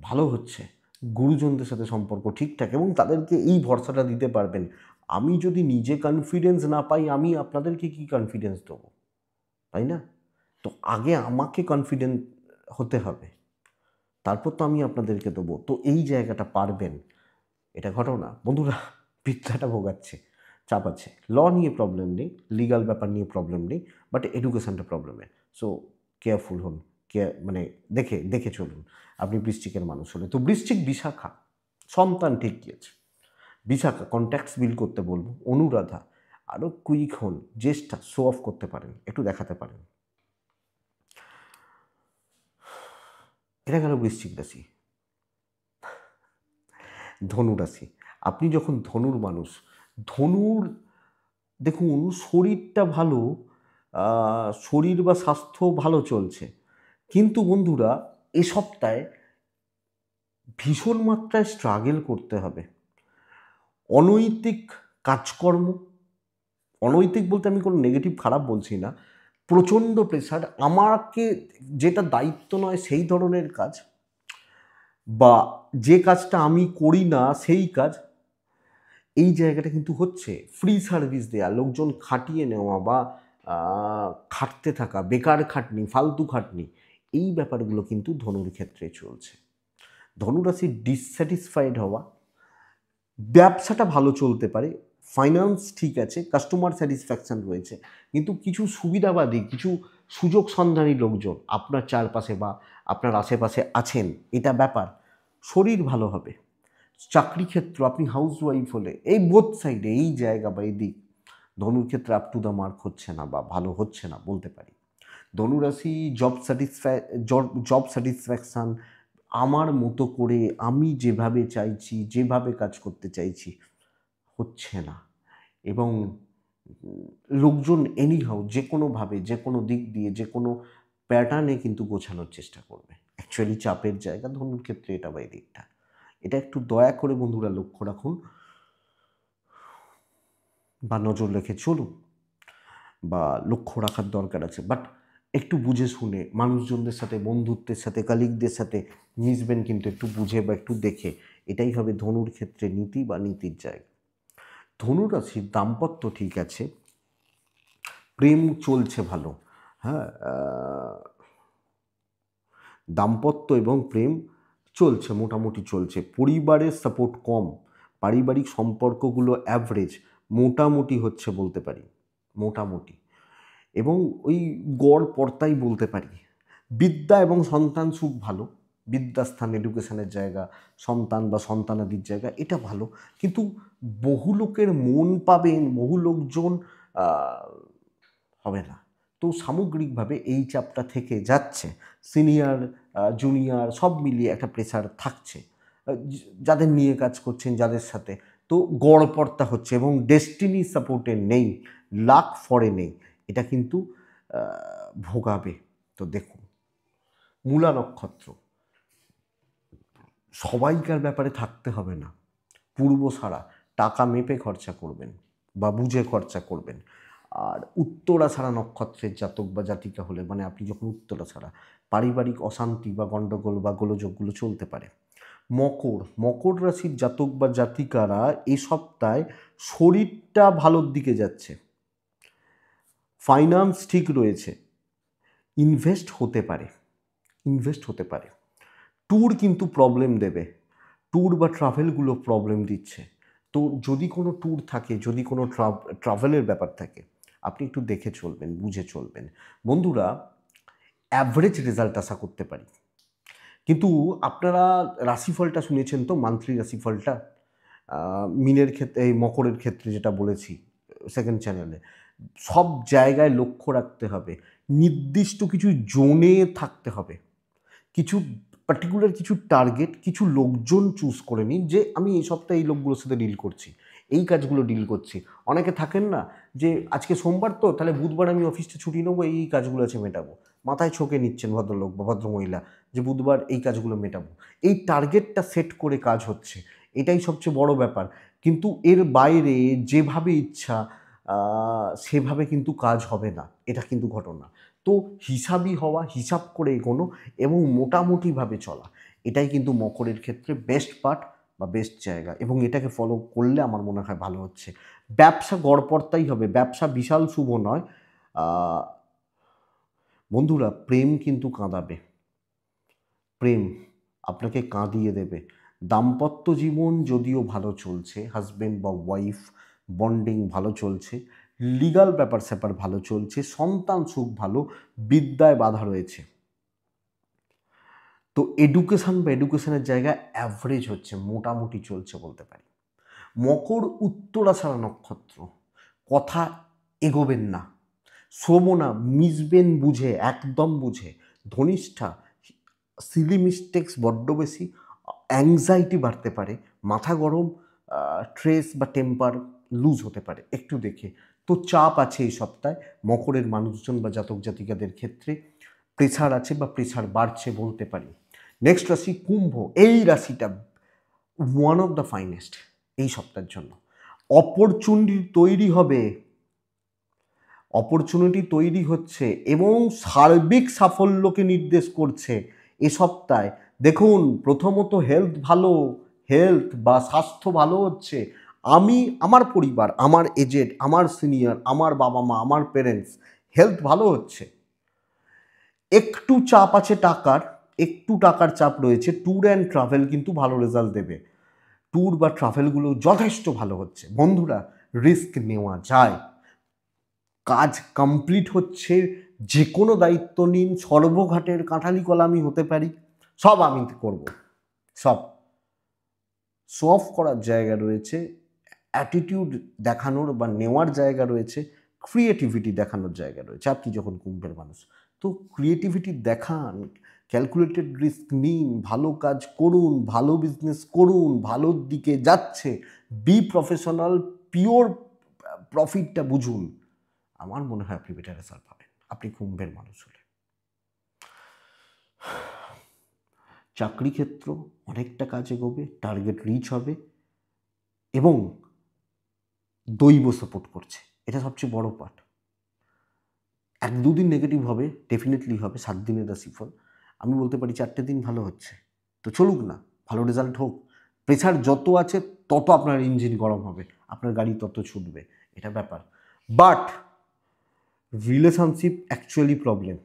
Speaker 1: ভালো হচ্ছে, গুরুজনদের সাথে সম্পর্ক ঠিকঠাক এবং তাদেরকে এই ভরসাটা দিতে পারবেন, আমি যদি নিজে কনফিডেন্স না পাই আমি আপনাদেরকে কি কনফিডেন্স দেবো, তাই না? তো আগে আমাকে কনফিডেন্ট হতে হবে, তারপর তো আমি আপনাদেরকে দেবো। তো এই জায়গাটা পারবেন, এটা ঘটনা বন্ধুরা। বিদ্যাটা ভোগাচ্ছে, চাপ আছে, ল নিয়ে প্রবলেম নেই, লিগাল ব্যাপার নিয়ে প্রবলেম নেই, বাট এডুকেশনটা প্রবলেমে। সো কেয়ারফুল হন, মানে দেখে দেখে চলুন। আপনি বৃশ্চিকের মানুষ হলে তো বৃশ্চিক বিশাখা, সন্তান ঠিক গিয়েছে। বিশাখা কন্ট্যাক্টস বিল করতে বলবো। অনুরাধা আরও কুইক হন, জ্যেষ্ঠা শো অফ করতে পারেন, একটু দেখাতে পারেন। এটা গেল বৃশ্চিক রাশি। ধনু রাশি, আপনি যখন ধনুর মানুষ, ধনুর দেখুন শরীরটা ভালো, শরীর বা স্বাস্থ্য ভালো চলছে, কিন্তু বন্ধুরা এ সপ্তাহে ভীষণ মাত্রায় স্ট্রাগল করতে হবে। অনৈতিক কাজকর্ম, অনৈতিক বলতে আমি কোনো নেগেটিভ খারাপ বলছি না, প্রচণ্ড প্রেশার, আমাকে যেটা দায়িত্ব নয় সেই ধরনের কাজ, বা যে কাজটা আমি করি না সেই কাজ, এই জায়গাটা কিন্তু হচ্ছে। ফ্রি সার্ভিস দেয়া, লোকজন খাটিয়ে নেওয়া বা খাটতে থাকা, বেকার খাটনি, ফালতু খাটনি, এই ব্যাপারগুলো কিন্তু ধনুর ক্ষেত্রে চলছে। ধনুরাশি ডিসস্যাটিসফাইড হওয়া, ব্যবসাটা ভালো চলতে পারে, ফাইন্যান্স ঠিক আছে, কাস্টমার স্যাটিসফ্যাকশান রয়েছে, কিন্তু কিছু সুবিধাবাদী, কিছু সুযোগ সন্ধানী লোকজন আপনার চারপাশে বা আপনার আশেপাশে আছেন, এটা ব্যাপার। শরীর ভালো হবে, চাকরি ক্ষেত্র, আপনি হাউস ওয়াইফ হলে এই বোথ সাইডে এই জায়গা বা এই দিক ধনুর ক্ষেত্রে আপ টু দ্য মার্ক হচ্ছে না বা ভালো হচ্ছে না বলতে পারি। ধনুরাশি জব স্যাটিসফ্যাকশান, আমার মতো করে আমি যেভাবে চাইছি, যেভাবে কাজ করতে চাইছি হচ্ছে না, এবং লোকজন এনিহাউ যে কোনোভাবে, যে কোনো দিক দিয়ে, যে কোনো প্যাটার্নে কিন্তু গোছানোর চেষ্টা করবে। অ্যাকচুয়ালি চাপের জায়গা ধনুর ক্ষেত্রে এটা বা এই দিকটা, এটা একটু দয়া করে বন্ধুরা লক্ষ্য রাখুন বা নজর রেখে চলুন, বা লক্ষ্য রাখার দরকার আছে। বাট একটু বুঝে শুনে মানুষজনদের সাথে, বন্ধুত্বের সাথে, কালিগদের সাথে মিশবেন, কিন্তু একটু বুঝে বা একটু দেখে। এটাই হবে ধনুর ক্ষেত্রে নীতি বা নীতির জায়গা। ধনুরাশির দাম্পত্য ঠিক আছে, প্রেম চলছে ভালো, হ্যাঁ, দাম্পত্য এবং প্রেম চলছে, মোটামুটি চলছে। পরিবারের সাপোর্ট কম, পারিবারিক সম্পর্কগুলো অ্যাভারেজ, মোটামুটি হচ্ছে বলতে পারি, মোটামুটি, এবং ওই গড় পর্তাই বলতে পারি। বিদ্যা এবং সন্তান সুখ ভালো, বিদ্যাস্থান, এডুকেশনের জায়গা, সন্তান বা সন্তানাদির জায়গা, এটা ভালো, কিন্তু বহু লোকের মন পাবেন, বহু লোকজন হবে না। তো সামগ্রিকভাবে এই চাপটা থেকে যাচ্ছে, সিনিয়র জুনিয়র সব মিলিয়ে একটা প্রেশার থাকছে, যাদের নিয়ে কাজ করছেন, যাদের সাথে, তো গড়পড়তা হচ্ছে এবং ডেস্টিনি সাপোর্টে নেই, লাক ফরে নেই, এটা কিন্তু ভোগাবে। তো দেখুন, মূলা নক্ষত্র, সবাইকার ব্যাপারে থাকতে হবে না। পূর্ব ছাড়া টাকা মেপে খরচা করবেন বা বুঝে খরচা করবেন। আর উত্তরা ছাড়া নক্ষত্রের জাতক বা জাতিকা হলে, মানে আপনি যখন উত্তরা ছাড়া, পারিবারিক অশান্তি বা গণ্ডগোল বা গোলযোগগুলো চলতে পারে। মকর রাশির জাতক বা জাতিকারা এই সপ্তাহে শরীরটা ভালোর দিকে যাচ্ছে, ফাইন্যান্স ঠিক রয়েছে, ইনভেস্ট হতে পারে। ট্যুর কিন্তু প্রবলেম দেবে, ট্যুর বা ট্রাভেলগুলো প্রবলেম দিচ্ছে। তো যদি কোনো ট্যুর থাকে, যদি কোনো ট্রাভেলের ব্যাপার থাকে, আপনি একটু দেখে চলবেন, বুঝে চলবেন। বন্ধুরা, অ্যাভারেজ রেজাল্ট আশা করতে পারি। কিন্তু আপনারা রাশিফলটা শুনেছেন তো, মান্থলি রাশিফলটা মিনের ক্ষেত্রে, এই মকরের ক্ষেত্রে যেটা বলেছি সেকেন্ড চ্যানেলে, সব জায়গায় লক্ষ্য রাখতে হবে, নির্দিষ্ট কিছু জোনে থাকতে হবে, কিছু পার্টিকুলার কিছু টার্গেট, কিছু লোকজন চুজ করে নিন যে আমি এই সপ্তাহে এই লোকগুলোর সাথে ডিল করছি, এই কাজগুলো ডিল করছি। অনেকে থাকেন না যে আজকে সোমবার তো তাহলে বুধবার আমি অফিসটা ছুটি নেবো, এই কাজগুলো আছে মেটাবো, মাথায় ছোকে নিচ্ছেন ভদ্রলোক বা ভদ্রমহিলা যে বুধবার এই কাজগুলো মেটাবো। এই টার্গেটটা সেট করে কাজ হচ্ছে, এটাই সবচেয়ে বড় ব্যাপার। কিন্তু এর বাইরে যেভাবে ইচ্ছা সেভাবে কিন্তু কাজ হবে না, এটা কিন্তু ঘটনা। তো হিসাবই হওয়া, হিসাব করে এগোনো এবং মোটামুটিভাবে চলা, এটাই কিন্তু মকরের ক্ষেত্রে বেস্ট পার্ট বা বেস্ট জায়গা, এবং এটাকে ফলো করলে আমার মনে হয় ভালো হচ্ছে। ব্যবসা গড়পড়তাই হবে, ব্যবসা বিশাল শুভ নয়। বন্ধুরা, প্রেম কিন্তু কাঁদাবে, প্রেম আপনাকে কাঁদিয়ে দেবে। দাম্পত্য জীবন যদিও ভালো চলছে, হাজব্যান্ড বা ওয়াইফ বন্ডিং ভালো চলছে, লিগাল ব্যাপার স্যাপার ভালো চলছে, সন্তান সুখ ভালো, বিদ্যায় বাধা রয়েছে। তো এডুকেশন বা এডুকেশনের জায়গা অ্যাভারেজ হচ্ছে, মোটামুটি চলছে বলতে পারি। মকর উত্তরাষাঢ়া নক্ষত্র, কথা এগোবেন না, শ্রবণা মিশবেন বুঝে, একদম বুঝে। ধনিষ্ঠা সিলি মিস্টেক্স বড্ড বেশি, অ্যাংজাইটি বাড়তে পারে, মাথা গরম, ট্রেস বা টেম্পার লুজ হতে পারে, একটু দেখে। তো চাপ আছে এই সপ্তাহে মকরের মানুষজন বা জাতক জাতিকাদের ক্ষেত্রে, প্রেসার আছে বা প্রেসার বাড়ছে বলতে পারি। নেক্সট রাশি কুম্ভ। এই রাশিটা ওয়ান অফ দ্য ফাইনেস্ট এই সপ্তাহের জন্য। অপরচুনিটি তৈরি হচ্ছে এবং সার্বিক সাফল্যকে নির্দেশ করছে এ সপ্তাহে। দেখুন, প্রথমত হেলথ বা স্বাস্থ্য ভালো হচ্ছে। আমার পরিবার, আমার এজেড, আমার সিনিয়র, আমার বাবা মা, আমার পেরেন্টস, হেলথ ভালো হচ্ছে। একটু চাপ আছে একটু টাকার চাপ রয়েছে। ট্যুর অ্যান্ড ট্রাভেল কিন্তু ভালো রেজাল্ট দেবে, ট্যুর বা ট্রাভেলগুলো যথেষ্ট ভালো হচ্ছে। বন্ধুরা, রিস্ক নেওয়া যায়, কাজ কমপ্লিট হচ্ছে, যে কোনো দায়িত্ব নিন, সর্বঘাটের কাঁঠালি কলা আমি হতে পারি, সব আমি করব, সব শো অফ করার জায়গা রয়েছে, অ্যাটিটিউড দেখানোর বা নেওয়ার জায়গা রয়েছে, ক্রিয়েটিভিটি দেখানোর জায়গা রয়েছে। আপনি যখন কুম্ভের মানুষ, তো ক্রিয়েটিভিটি দেখান, ক্যালকুলেটেড রিস্ক নিন, ভালো কাজ করুন, ভালো বিজনেস করুন, ভালোর দিকে যাচ্ছে, বি প্রফেশনাল, পিওর প্রফিটটা বুঝুন। আমার মনে হয় আপনি বেটার রেজাল্ট পাবেন, আপনি কুম্ভের মানুষ হলে। চাকরি ক্ষেত্র অনেকটা কাজ এগোবে, টার্গেট রিচ হবে এবং দৈব সাপোর্ট করছে, এটা সবচেয়ে বড় পার্ট। 1-2 দিন নেগেটিভ হবে, ডেফিনেটলি হবে। 7 দিনের রাশিফল, আমি বলতে পারি 4টে দিন ভালো হচ্ছে, তো চলুক না, ভালো রেজাল্ট হোক। প্রেশার যত আছে তত আপনার ইঞ্জিন গরম হবে, আপনার গাড়ি তত ছুটবে, এটা ব্যাপার। বাট রিলেশনশিপ অ্যাকচুয়ালি প্রবলেম,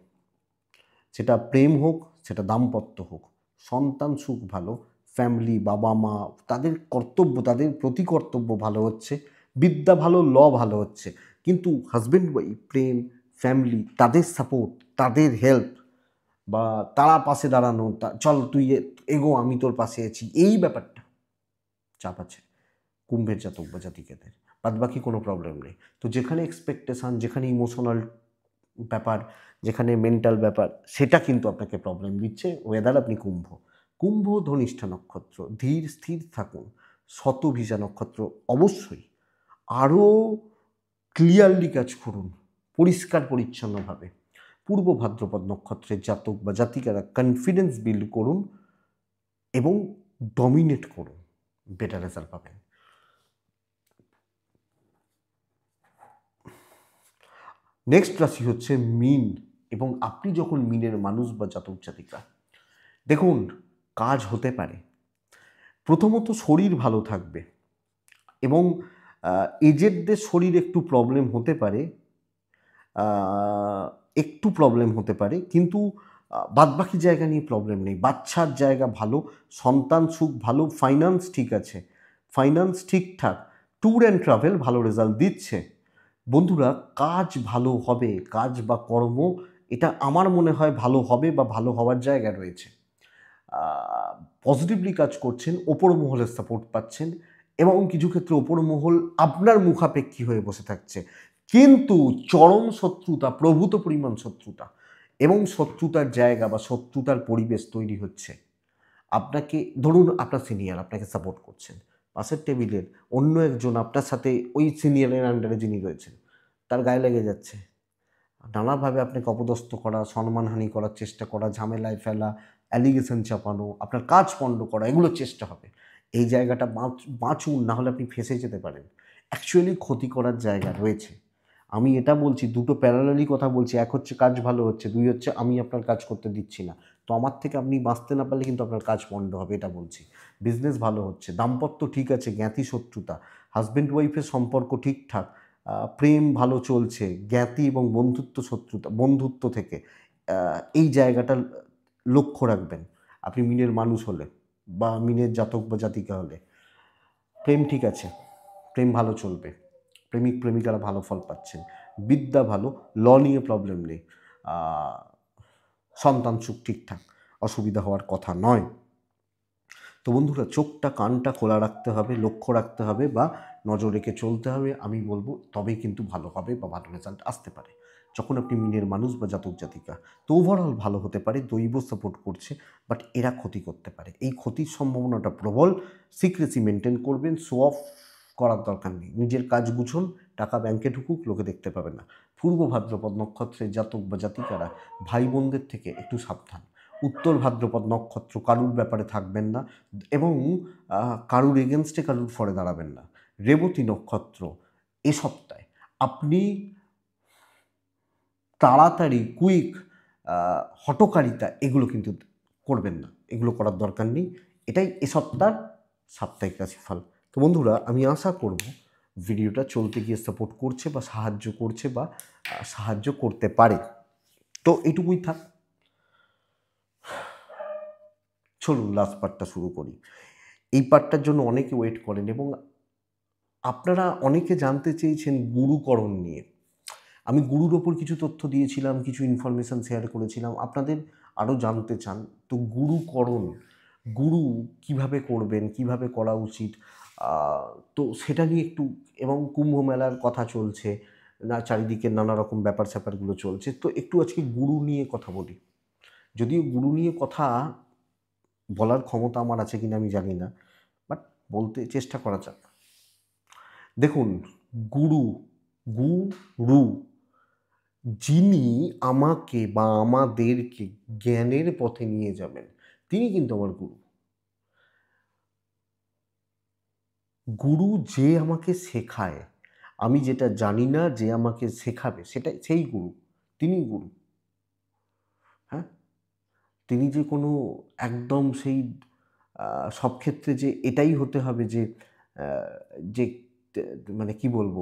Speaker 1: সেটা প্রেম হোক, সেটা দাম্পত্য হোক, সন্তান সুখ ভালো, ফ্যামিলি, বাবা মা, তাদের কর্তব্য, তাদের প্রতি কর্তব্য ভালো হচ্ছে, বিদ্যা ভালো, ল ভালো হচ্ছে। কিন্তু হাজব্যান্ড ওয়াইফ, প্রেম, ফ্যামিলি, তাদের সাপোর্ট, তাদের হেল্প বা তারা পাশে দাঁড়ানো, চল তুই এগো, আমি তোর পাশে আছি, এই ব্যাপারটা চাপ আছে কুম্ভের জাতক বা জাতিকাদের। বাদ বাকি কোনো প্রবলেম নেই। তো যেখানে এক্সপেকটেশান, যেখানে ইমোশনাল ব্যাপার, যেখানে মেন্টাল ব্যাপার, সেটা কিন্তু আপনাকে প্রবলেম দিচ্ছে। ওয়েদার আপনি কুম্ভ ধনিষ্ঠা নক্ষত্র, ধীর স্থির থাকুন। শতভিজা নক্ষত্র, অবশ্যই আরও ক্লিয়ারলি কাজ করুন, পরিষ্কার পরিচ্ছন্নভাবে। পূর্ব ভাদ্রপদ নক্ষত্রের জাতক বা জাতিকারা কনফিডেন্স বিল্ড করুন এবং ডমিনেট করুন, বেটার রেজাল্ট পাবেন। নেক্সট রাশি হচ্ছে মীন, এবং আপনি যখন মীনের মানুষ বা জাতক জাতিকা, দেখুন কাজ হতে পারে। প্রথমত শরীর ভালো থাকবে, এবং এজেডদের শরীর একটু প্রবলেম হতে পারে, কিন্তু বাদবাকি জায়গা নিয়ে প্রবলেম নেই। বাচ্চার জায়গা ভালো, সন্তান সুখ ভালো, ফাইন্যান্স ঠিক আছে, ফাইন্যান্স ঠিকঠাক, ট্যুর অ্যান্ড ট্রাভেল ভালো রেজাল্ট দিচ্ছে। বন্ধুরা কাজ ভালো হবে, কাজ বা কর্ম এটা আমার মনে হয় ভালো হবে বা ভালো হওয়ার জায়গা রয়েছে। পজিটিভলি কাজ করছেন, ওপর মহলের সাপোর্ট পাচ্ছেন, এবং কিছু ক্ষেত্রে ওপর মহল আপনার মুখাপেক্ষী হয়ে বসে থাকছে। কিন্তু চরম শত্রুতা, প্রভূত পরিমাণ শত্রুতা এবং শত্রুতার জায়গা বা শত্রুতার পরিবেশ তৈরি হচ্ছে। আপনাকে ধরুন আপনার সিনিয়র আপনাকে সাপোর্ট করছেন, পাশের টেবিলের অন্য একজন আপনার সাথে ওই সিনিয়রের আন্ডারে যিনি রয়েছেন তার গায়ে লেগে যাচ্ছে, নানাভাবে আপনাকে অপদস্থ করা, সম্মানহানি করার চেষ্টা করা, ঝামেলায় ফেলা, অ্যালিগেশন চাপানো, আপনার কাজ পণ্ড করা, এগুলো চেষ্টা হবে। এই জায়গাটা বাঁচুন, নাহলে আপনি ফেঁসে যেতে পারেন। অ্যাকচুয়ালি ক্ষতি করার জায়গা রয়েছে। আমি এটা বলছি, দুটো প্যারালালি কথা বলছি। এক হচ্ছে কাজ ভালো হচ্ছে, দুই হচ্ছে আমি আপনার কাজ করতে দিচ্ছি না। তো আমার থেকে আপনি বাঁচতে না পারলে কিন্তু আপনার কাজ পণ্ড হবে, এটা বলছি। বিজনেস ভালো হচ্ছে, দাম্পত্য ঠিক আছে, জ্ঞাতি শত্রুতা, হাজব্যান্ড ওয়াইফের সম্পর্ক ঠিকঠাক, প্রেম ভালো চলছে, জ্ঞাতি এবং বন্ধুত্ব থেকে এই জায়গাটা লক্ষ্য রাখবেন। আপনি মিনের মানুষ হলে বা মিনের জাতক বা জাতিকা হলে প্রেম ঠিক আছে, প্রেম ভালো চলবে, প্রেমিক প্রেমিকারা ভালো ফল পাচ্ছেন, বিদ্যা ভালো, ল নিয়ে প্রবলেম নেই, সন্তান সুখ ঠিকঠাক, অসুবিধা হওয়ার কথা নয়। তো বন্ধুরা চোখটা কানটা খোলা রাখতে হবে, লক্ষ্য রাখতে হবে বা নজর রেখে চলতে হবে, আমি বলবো, তবেই কিন্তু ভালো হবে বা ভালো রেজাল্ট আসতে পারে যখন আপনি মিনের মানুষ বা জাতক জাতিকা। তো ওভারঅল ভালো হতে পারে, দৈব সাপোর্ট করছে, বাট এরা ক্ষতি করতে পারে, এই ক্ষতির সম্ভাবনাটা প্রবল। সিক্রেসি মেনটেন করবেন, শো অফ করার দরকার নেই, নিজের কাজ গুছুন, টাকা ব্যাংকে ঢুকুক, লোকে দেখতে পাবে না। পূর্ব ভাদ্রপদ নক্ষত্রের জাতক বা জাতিকারা ভাই বোনদের থেকে একটু সাবধান। উত্তর ভাদ্রপদ নক্ষত্র কারুর ব্যাপারে থাকবেন না, এবং কারুর এগেনস্টে কারুর ফরে দাঁড়াবেন না। রেবতী নক্ষত্র এ সপ্তাহে আপনি তাড়াতাড়ি কুইক হঠকারিতা এগুলো কিন্তু করবেন না, এগুলো করার দরকার নেই। এটাই এ সপ্তাহের সাপ্তাহিক রাশিফল। তো বন্ধুরা আমি আশা করব ভিডিওটা চলতে গিয়ে সাপোর্ট করছে বা সাহায্য করছে বা সাহায্য করতে পারে। তো এইটুকুই থাক, চলুন লাস্ট পার্টটা শুরু করি। এই পার্টটার জন্য অনেকে ওয়েট করেন, এবং আপনারা অনেকে জানতে চেয়েছেন গুরুকরণ নিয়ে। আমি গুরুর ওপর কিছু তথ্য দিয়েছিলাম, কিছু ইনফরমেশান শেয়ার করেছিলাম, আপনাদের আরও জানতে চান। তো গুরুকরণ, গুরু কিভাবে করবেন, কিভাবে করা উচিত, তো সেটা নিয়ে একটু, এবং কুম্ভ মেলার কথা চলছে না, চারিদিকে নানা রকম ব্যাপার স্যাপারগুলো চলছে, তো একটু আজকে গুরু নিয়ে কথা বলি। যদিও গুরু নিয়ে কথা বলার ক্ষমতা আমার আছে কিনা আমি জানি না, বাট বলতে চেষ্টা করা যাক। দেখুন, গুরু, গুরু যিনি আমাকে বা আমাদেরকে জ্ঞানের পথে নিয়ে যাবেন, তিনি কিন্তু আমার গুরু। গুরু যে আমাকে শেখায়, আমি যেটা জানি না যে আমাকে শেখাবে, সেটাই সেই গুরু, তিনি গুরু। হ্যাঁ, তিনি যে কোনো একদম সেই সব ক্ষেত্রে যে এটাই হতে হবে যে যে মানে কি বলবো,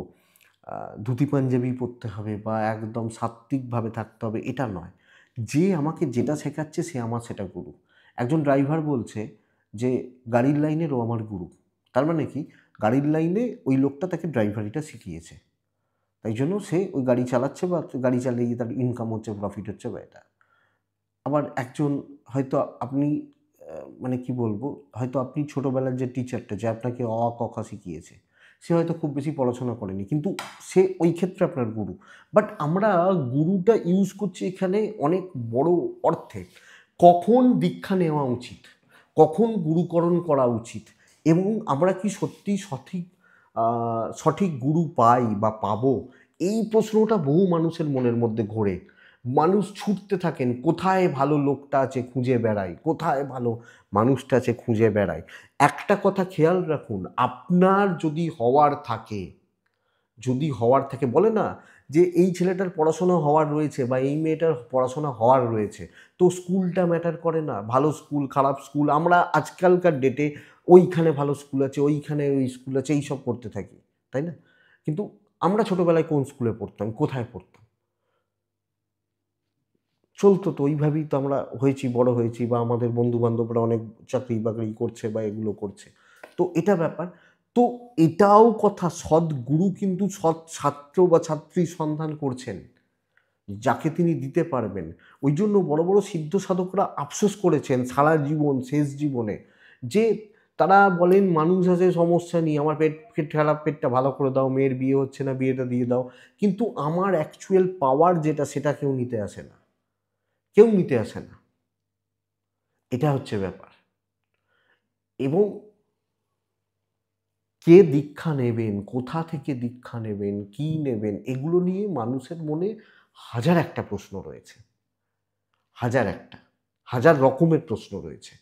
Speaker 1: ধুতি পাঞ্জাবি পরতে হবে বা একদম সাত্ত্বিকভাবে থাকতে হবে, এটা নয়। যে আমাকে যেটা শেখাচ্ছে সে আমার সেটা গুরু। একজন ড্রাইভার বলছে যে গাড়ির লাইনের ও আমার গুরু। তার মানে কি, গাড়ির লাইনে ওই লোকটা তাকে ড্রাইভারিটা শিখিয়েছে, তাই জন্য সে ওই গাড়ি চালাচ্ছে বা গাড়ি চালিয়ে গিয়ে তার ইনকাম হচ্ছে, প্রফিট হচ্ছে বা এটা। আবার একজন হয়তো আপনি মানে কি বলবো, হয়তো আপনি ছোটোবেলার যে টিচারটা যে আপনাকে অ, আ, ক, খ শিখিয়েছে, সে হয়তো খুব বেশি পড়াশোনা করেনি, কিন্তু সে ওই ক্ষেত্রে আপনার গুরু। বাট আমরা গুরুটা ইউজ করছি এখানে অনেক বড় অর্থে। কখন দীক্ষা নেওয়া উচিত, কখন গুরুকরণ করা উচিত, এবং আমরা কি সত্যি সঠিক গুরু পাই বা পাবো, এই প্রশ্নটা বহু মানুষের মনের মধ্যে ঘোরে। মানুষ ছুটতে থাকেন, কোথায় ভালো লোকটা আছে খুঁজে বেড়ায়, কোথায় ভালো মানুষটা আছে খুঁজে বেড়ায়। একটা কথা খেয়াল রাখুন, আপনার যদি হওয়ার থাকে বলে না যে এই ছেলেটার পড়াশোনা হওয়ার রয়েছে বা এই মেয়েটার পড়াশোনা হওয়ার রয়েছে, তো স্কুলটা ম্যাটার করে না, ভালো স্কুল খারাপ স্কুল, আমরা আজকালকার ডেটে ওইখানে ভালো স্কুল আছে, ওইখানে ওই স্কুল আছে, এইসব করতে থাকি, তাই না? কিন্তু আমরা ছোটোবেলায় কোন স্কুলে পড়তাম, কোথায় পড়তাম? চলতো তো ওইভাবেই তো আমরা হয়েছি, বড় হয়েছি, বা আমাদের বন্ধু-বান্ধবরা অনেক চাকরি-বাকরি করছে বা এগুলো করছে। তো এটা ব্যাপার। তো এটাও কথা, সৎ গুরু কিন্তু সৎ ছাত্র বা ছাত্রীর সন্ধান করছেন, যাকে তিনি দিতে পারবেন। ওই জন্য বড়, বড় সিদ্ধ সাধকরা আফসোস করেছেন সারা জীবন, শেষ জীবনে, যে তারা বলেন মানুষ আছে সমস্যা নেই, আমার পেট খারাপ, পেটটা ভালো করে দাও, মেয়ের বিয়ে হচ্ছে না, বিয়েটা দিয়ে দাও। কিন্তু আমার অ্যাকচুয়াল পাওয়ার যেটা, সেটা কেউ নিতে আসে না। কেউ নিতে আসে না। এটা হচ্ছে ব্যাপার। এবং কে দীক্ষা নেবেন, কোথা থেকে দীক্ষা নেবেন, কী নেবেন, এগুলো নিয়ে মানুষের মনে হাজার একটা প্রশ্ন রয়েছে। হাজার একটা। হাজার রকমের প্রশ্ন রয়েছে।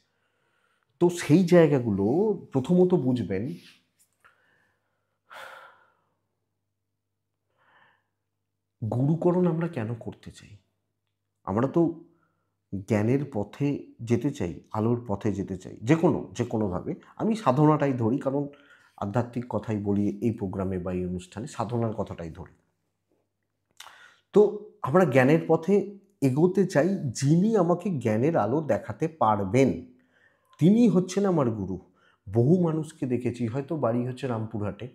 Speaker 1: তো সেই জায়গাগুলো প্রথমত বুঝবেন, গুরুকরণ আমরা কেন করতে চাই? আমরা তো জ্ঞানের পথে যেতে চাই, আলোর পথে যেতে চাই, যেকোনোভাবে। আমি সাধনাটাই ধরি, কারণ আধ্যাত্মিক কথাই বলি এই প্রোগ্রামে বা এই অনুষ্ঠানে, সাধনার কথাটাই ধরি। তো আমরা জ্ঞানের পথে এগোতে চাই, যিনি আমাকে জ্ঞানের আলো দেখাতে পারবেন তিনি হচ্ছেন আমার গুরু। বহু মানুষকে দেখেছি, হয়তো বাড়ি হচ্ছে রামপুরহাটে,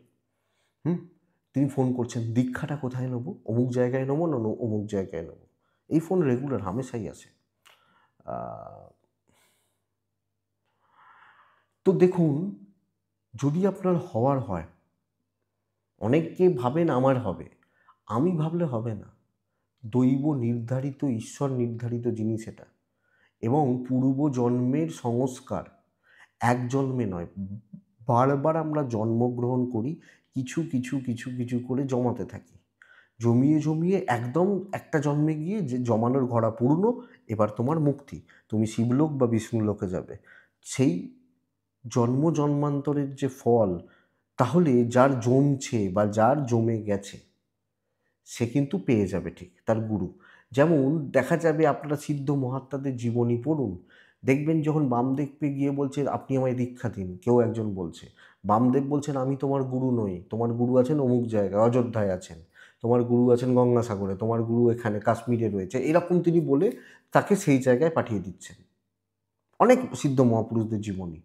Speaker 1: তিনি ফোন করছেন, দীক্ষাটা কোথায় নেবো, অমুক জায়গায় নেবো না অমুক জায়গায় নেবো, এই ফোন রেগুলার হামেশাই আসে। তো দেখুন, যদি আপনার হওয়ার হয়, অনেকে ভাবেন আমার হবে, আমি ভাবলে হবে না। দৈব নির্ধারিত, ঈশ্বর নির্ধারিত জিনিস এটা, এবং পূর্বজন্মের সংস্কার, এক জন্মে নয়, বারবার আমরা জন্মগ্রহণ করি, কিছু কিছু কিছু কিছু করে জমাতে থাকি, জমিয়ে জমিয়ে একদম একটা জন্মে গিয়ে যে জমানোর ঘড়া পূর্ণ, এবার তোমার মুক্তি, তুমি শিবলোক বা বিষ্ণুলোকে যাবে। সেই জন্ম জন্মান্তরের যে ফল, তাহলে যার জমছে বা যার জমে গেছে সে কিন্তু পেয়ে যাবে ঠিক তার গুরু। যেমন দেখা যাবে, আপনারা সিদ্ধ মহাত্মাদের জীবনী পড়ুন, দেখবেন যখন বামদেবকে গিয়ে বলছে আপনি আমায় দীক্ষা দিন, কেউ একজন বলছে, বামদেব বলছেন আমি তোমার গুরু নই, তোমার গুরু আছেন অমুক জায়গায়, অযোধ্যায় আছেন, তোমার গুরু আছেন গঙ্গাসাগরে, তোমার গুরু এখানে কাশ্মীরে রয়েছে, এরকম তিনি বলে তাকে সেই জায়গায় পাঠিয়ে দিচ্ছেন। অনেক সিদ্ধ মহাপুরুষদের জীবনী।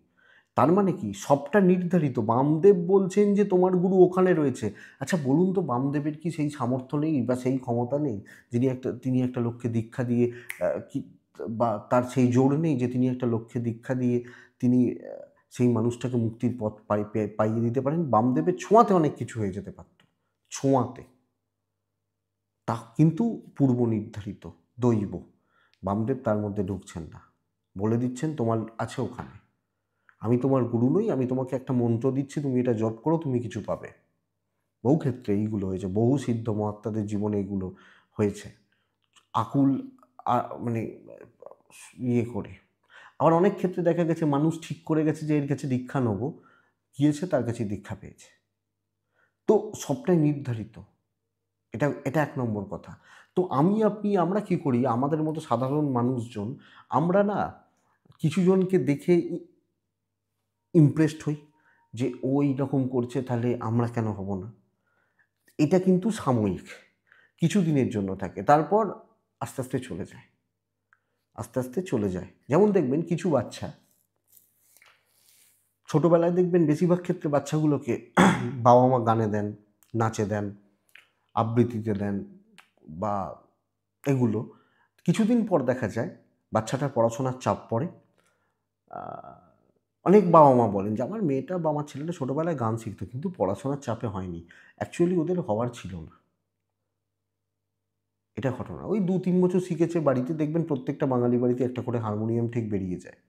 Speaker 1: তার মানে কি, সবটা নির্ধারিত। বামদেব বলছেন যে তোমার গুরু ওখানে রয়েছে। আচ্ছা বলুন তো, বামদেবের কি সেই সামর্থ্য নেই বা সেই ক্ষমতা নেই তিনি একটা লোককে দীক্ষা দিয়ে কি, বা তার সেই জোর নেই যে তিনি একটা লোককে দীক্ষা দিয়ে তিনি সেই মানুষটাকে মুক্তির পথ পাইয়ে দিতে পারেন? বামদেবের ছোঁয়াতে অনেক কিছু হয়ে যেতে পারত, ছোঁয়াতে। তা কিন্তু পূর্ব নির্ধারিত, দৈব। বামদেব তার মধ্যে ঢুকছেন না, বলে দিচ্ছেন তোমার আছে ওখানে, আমি তোমার গুরু নই, আমি তোমাকে একটা মন্ত্র দিচ্ছি, তুমি এটা জপ করো, তুমি কিছু পাবে। বহু ক্ষেত্রে এইগুলো হয়েছে, বহু সিদ্ধ মহাত্মাদের জীবনে এগুলো হয়েছে, আকুল মানে ইয়ে করে। আবার অনেক ক্ষেত্রে দেখা গেছে মানুষ ঠিক করে গেছে যে এর কাছে দীক্ষা নেবো, গিয়েছে তার কাছে দীক্ষা পেয়েছে। তো সবটাই নির্ধারিত। এটা এটা এক নম্বর কথা। তো আমরা কি করি, আমাদের মতো সাধারণ মানুষজন, আমরা না কিছু জনকে দেখে ইমপ্রেসড হই, যে ও এইরকম করছে, তাহলে আমরা কেন হব না। এটা কিন্তু সাময়িক, কিছু দিনের জন্য থাকে, তারপর আস্তে আস্তে চলে যায়, আস্তে আস্তে চলে যায়। যেমন দেখবেন কিছু বাচ্চা ছোটোবেলায়, দেখবেন বেশিরভাগ ক্ষেত্রে বাচ্চাগুলোকে বাবা মা গানে দেন, নাচে দেন, আবৃত্তিতে দেন, বা এগুলো কিছুদিন পর দেখা যায় বাচ্চাটার পড়াশোনার চাপ পড়ে। অনেক বাবা মা বলেন যে আমার মেয়েটা বা আমার ছেলেটা ছোটোবেলায় গান শিখতো, কিন্তু পড়াশোনার চাপে হয়নি, অ্যাকচুয়ালি ওদের হওয়ার ছিল না, এটা ঘটনা। ওই 2-3 বছর শিখেছে, বাড়িতে দেখবেন প্রত্যেকটা বাঙালি বাড়িতে একটা করে হারমোনিয়াম ঠিক বেরিয়ে যায়,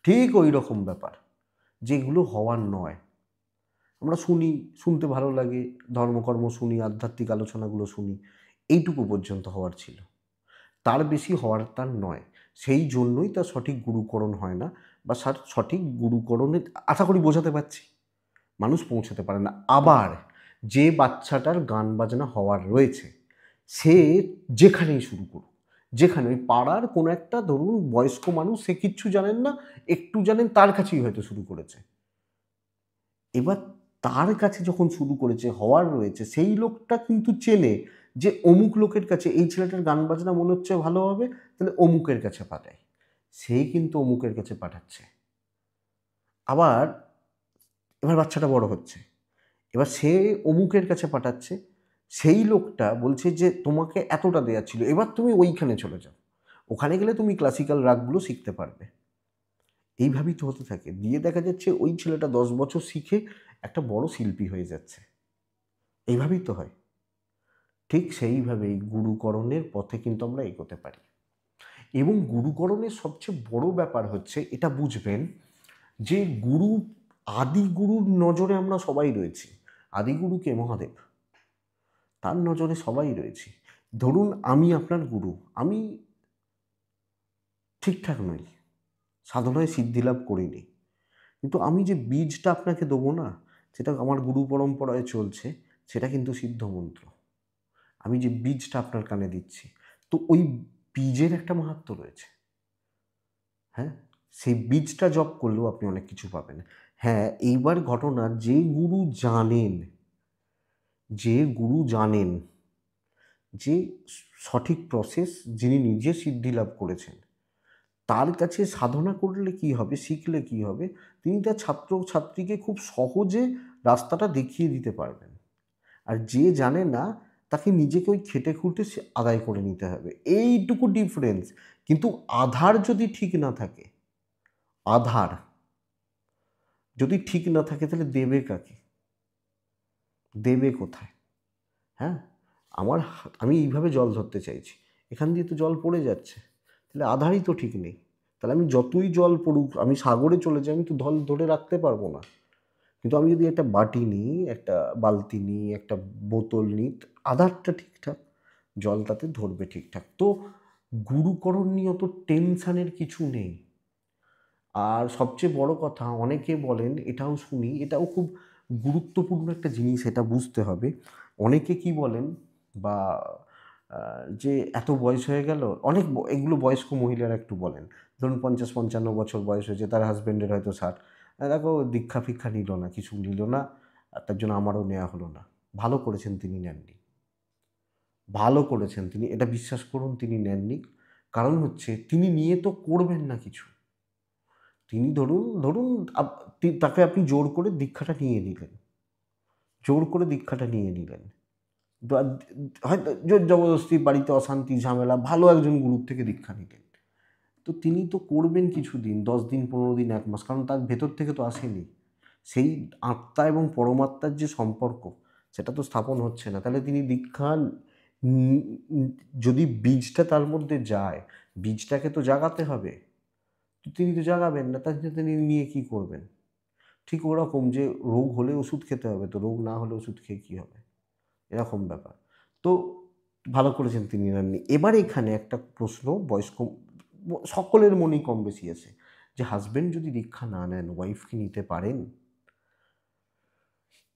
Speaker 1: ঠিক ওই রকম ব্যাপার, যেগুলো হওয়ার নয়। আমরা শুনি, শুনতে ভালো লাগে, ধর্মকর্ম শুনি, আধ্যাত্মিক আলোচনাগুলো শুনি, এইটুকু পর্যন্ত হওয়ার ছিল। তার বেশি হওয়ার তার নয়, সেই জন্যই তার সঠিক গুরুকরণ হয় না, বা সঠিক গুরুকরণের, আশা করি বোঝাতে পারছি, মানুষ পৌঁছাতে পারে না। আবার যে বাচ্চাটার গান বাজনা হওয়ার রয়েছে, সে যেখানেই শুরু করুক, যেখানে ওই পাড়ার কোনো একটা, ধরুন বয়স্ক মানুষ, সে কিচ্ছু জানেন না, একটু জানেন, তার কাছেই হয়তো শুরু করেছে। এবার তার কাছে যখন শুরু করেছে, হওয়ার রয়েছে, সেই লোকটা কিন্তু চেনে যে অমুক লোকের কাছে এই ছেলেটার গান বাজনা মনে হচ্ছে ভালো হবে, তাহলে অমুকের কাছে পাঠায়, সেই কিন্তু অমুকের কাছে পাঠাচ্ছে। আবার এবার বাচ্চাটা বড় হচ্ছে, এবার সে অমুকের কাছে পাঠাচ্ছে, সেই লোকটা বলছে যে তোমাকে এতটা দেওয়া ছিল, এবার তুমি ওইখানে চলে যাও, ওখানে গেলে তুমি ক্লাসিক্যাল রাগগুলো শিখতে পারবে। এইভাবেই তো হতে থাকে, দিয়ে দেখা যাচ্ছে ওই ছেলেটা 10 বছর শিখে একটা বড় শিল্পী হয়ে যাচ্ছে। এইভাবেই তো হয়। ঠিক সেইভাবেই গুরুকরণের পথে কিন্তু আমরা এগোতে পারি। এবং গুরুকরণের সবচেয়ে বড় ব্যাপার হচ্ছে, এটা বুঝবেন যে গুরু, আদি গুরুর নজরে আমরা সবাই রয়েছি। আদিগুরু কে? মহাদেব। তার নজরে সবাই রয়েছি। ধরুন আমি আপনার গুরু, আমি ঠিকঠাক নই, সাধনায় সিদ্ধিলাভ করিনি, কিন্তু আমি যে বীজটা আপনাকে দেবো না, সেটা আমার গুরু পরম্পরায় চলছে, সেটা কিন্তু সিদ্ধ মন্ত্র। আমি যে বীজটা আপনার কানে দিচ্ছি, তো ওই বীজের একটা মাহাত্ম্য রয়েছে। হ্যাঁ, সেই বীজটা জপ করলেও আপনি অনেক কিছু পাবেন। হ্যাঁ, এইবার ঘটনা, যে গুরু জানেন, যে গুরু জানেন যে সঠিক প্রসেস, যিনি নিজে সিদ্ধি লাভ করেছেন, তার কাছে সাধনা করলে কি হবে, শিখলে কি হবে, তিনি তার ছাত্র ছাত্রীকে খুব সহজে রাস্তাটা দেখিয়ে দিতে পারবেন। আর যে জানে না, তাকে নিজেকে ওই খেটে খুঁটে সে আদায় করে নিতে হবে, এইটুকু ডিফারেন্স। কিন্তু আধার যদি ঠিক না থাকে, আধার যদি ঠিক না থাকে, তাহলে দেবে কাকে, দেবে কোথায়? হ্যাঁ, আমি এইভাবে জল ধরতে চাইছি, এখান দিয়ে তো জল পড়ে যাচ্ছে, তাহলে আধারই তো ঠিক নেই। তাহলে আমি যতই জল পড়ুক, আমি সাগরে চলে যাই, আমি তো জল ধরে রাখতে পারবো না। কিন্তু আমি যদি একটা বাটি নিই, একটা বালতি নিই, একটা বোতল নিই, আধারটা ঠিকঠাক, জল তাতে ধরবে ঠিকঠাক। তো গুরুকরণ নিয়ে অত টেনশানের কিছু নেই। আর সবচেয়ে বড় কথা, অনেকে বলেন, এটাও শুনি, এটাও খুব গুরুত্বপূর্ণ একটা জিনিস, এটা বুঝতে হবে। অনেকে কি বলেন, বা যে এত বয়স হয়ে গেল, এগুলো বয়স্ক মহিলারা একটু বলেন, ধরুন 50-55 বছর বয়স হয়েছে, তার হাজব্যান্ডের হয়তো 60, দেখো দীক্ষা ফিক্ষা নিল না, কিছু নিল না, আর তার জন্য আমারও নেওয়া হলো না। ভালো করেছেন তিনি নেননি, ভালো করেছেন তিনি, এটা বিশ্বাস করুন, তিনি নেননি। কারণ হচ্ছে, তিনি নিয়ে তো করবেন না কিছু। তিনি ধরুন ধরুন তাকে আপনি জোর করে দীক্ষাটা নিয়ে নিলেন, জোর করে দীক্ষাটা নিয়ে নিলেন, হয়তো জোর জবরদস্তি, বাড়িতে অশান্তি ঝামেলা, ভালো একজন গুরুর থেকে দীক্ষা নিলেন, তো তিনি তো করবেন কিছুদিন, 10 দিন, 15 দিন, 1 মাস, কারণ তার ভেতর থেকে তো আসেনি। সেই আত্মা এবং পরমাত্মার যে সম্পর্ক, সেটা তো স্থাপন হচ্ছে না। তাহলে তিনি দীক্ষা, যদি বীজটা তার মধ্যে যায়, বীজটাকে তো জাগাতে হবে, তো তিনি তো জাগাবেন না, তার জন্য তিনি নিয়ে কী করবেন? ঠিক ওরকম, যে রোগ হলে ওষুধ খেতে হবে, তো রোগ না হলে ওষুধ খেয়ে কী হবে, এরকম ব্যাপার। তো ভালো করেছেন তিনি নেননি। এবার এখানে একটা প্রশ্ন, বয়স্ক সকলের মনেই কম বেশি আছে, যে হাজব্যান্ড যদি দীক্ষা না নেন, ওয়াইফ কি নিতে পারেন?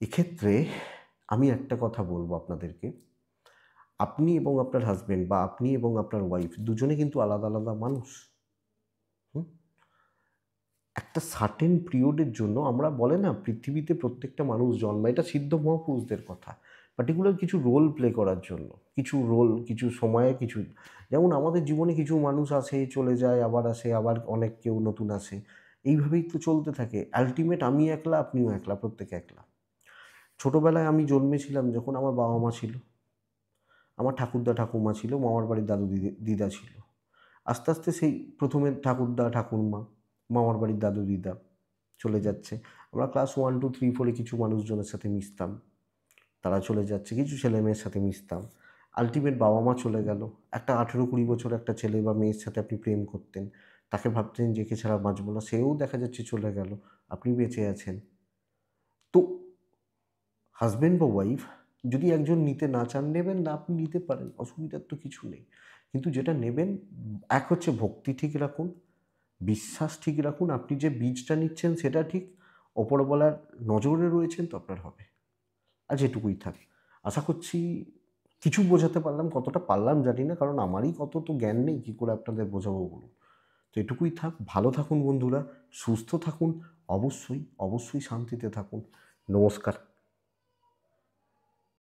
Speaker 1: এক্ষেত্রে আমি একটা কথা বলবো আপনাদেরকে, আপনি এবং আপনার হাজব্যান্ড, বা আপনি এবং আপনার ওয়াইফ, দুজনে কিন্তু আলাদা আলাদা মানুষ। হুম, একটা সার্টেন পিরিয়ডের জন্য, আমরা বলে না, পৃথিবীতে প্রত্যেকটা মানুষ জন্মায়, এটা সিদ্ধ মহাপুরুষদের কথা, পার্টিকুলার কিছু রোল প্লে করার জন্য, কিছু রোল, কিছু সময়ে, কিছু, যেমন আমাদের জীবনে কিছু মানুষ আসে, চলে যায়, আবার আসে, আবার অনেক কেউ নতুন আসে, এইভাবেই তো চলতে থাকে। আলটিমেট আমি একলা, আপনিও একলা, প্রত্যেকে একলা। ছোটোবেলায় আমি জন্মেছিলাম যখন, আমার বাবা মা ছিল, আমার ঠাকুরদা ঠাকুমা ছিল, মামার বাড়ির দাদু দিদা ছিল। আস্তে আস্তে সেই প্রথমে ঠাকুরদা ঠাকুরমা, মামার বাড়ির দাদু দিদা চলে যাচ্ছে, আমরা ক্লাস 1, 2, 3, 4-এ কিছু মানুষজনের সাথে মিশতাম, তারা চলে যাচ্ছে, কিছু ছেলে মেয়ের সাথে মিশতাম, আলটিমেট বাবা মা চলে গেল। একটা 18-20 বছর একটা ছেলে বা মেয়ের সাথে আপনি প্রেম করতেন, তাকে ভাবতেন যে একে ছাড়া বাঁচব না, সেও দেখা যাচ্ছে চলে গেল, আপনি বেঁচে আছেন। তো হাজব্যান্ড বা ওয়াইফ যদি একজন নিতে না চান, নেবেন না, আপনি নিতে পারেন, অসুবিধার তো কিছু নেই। কিন্তু যেটা নেবেন, এক হচ্ছে ভক্তি ঠিক রাখুন, বিশ্বাস ঠিক রাখুন, আপনি যে বীজটা নিচ্ছেন সেটা ঠিক, ওপরওয়ালার নজরে রয়েছেন তো আপনার হবে। আজ এটুকুই থাক। আশা করছি কিছু বোঝাতে পারলাম, কতটা পারলাম জানি না, কারণ আমারই কত তো জ্ঞান নেই, কী করে আপনাদের বোঝাবো বলুন। তো এটুকুই থাক। ভালো থাকুন বন্ধুরা, সুস্থ থাকুন, অবশ্যই অবশ্যই শান্তিতে থাকুন। নমস্কার।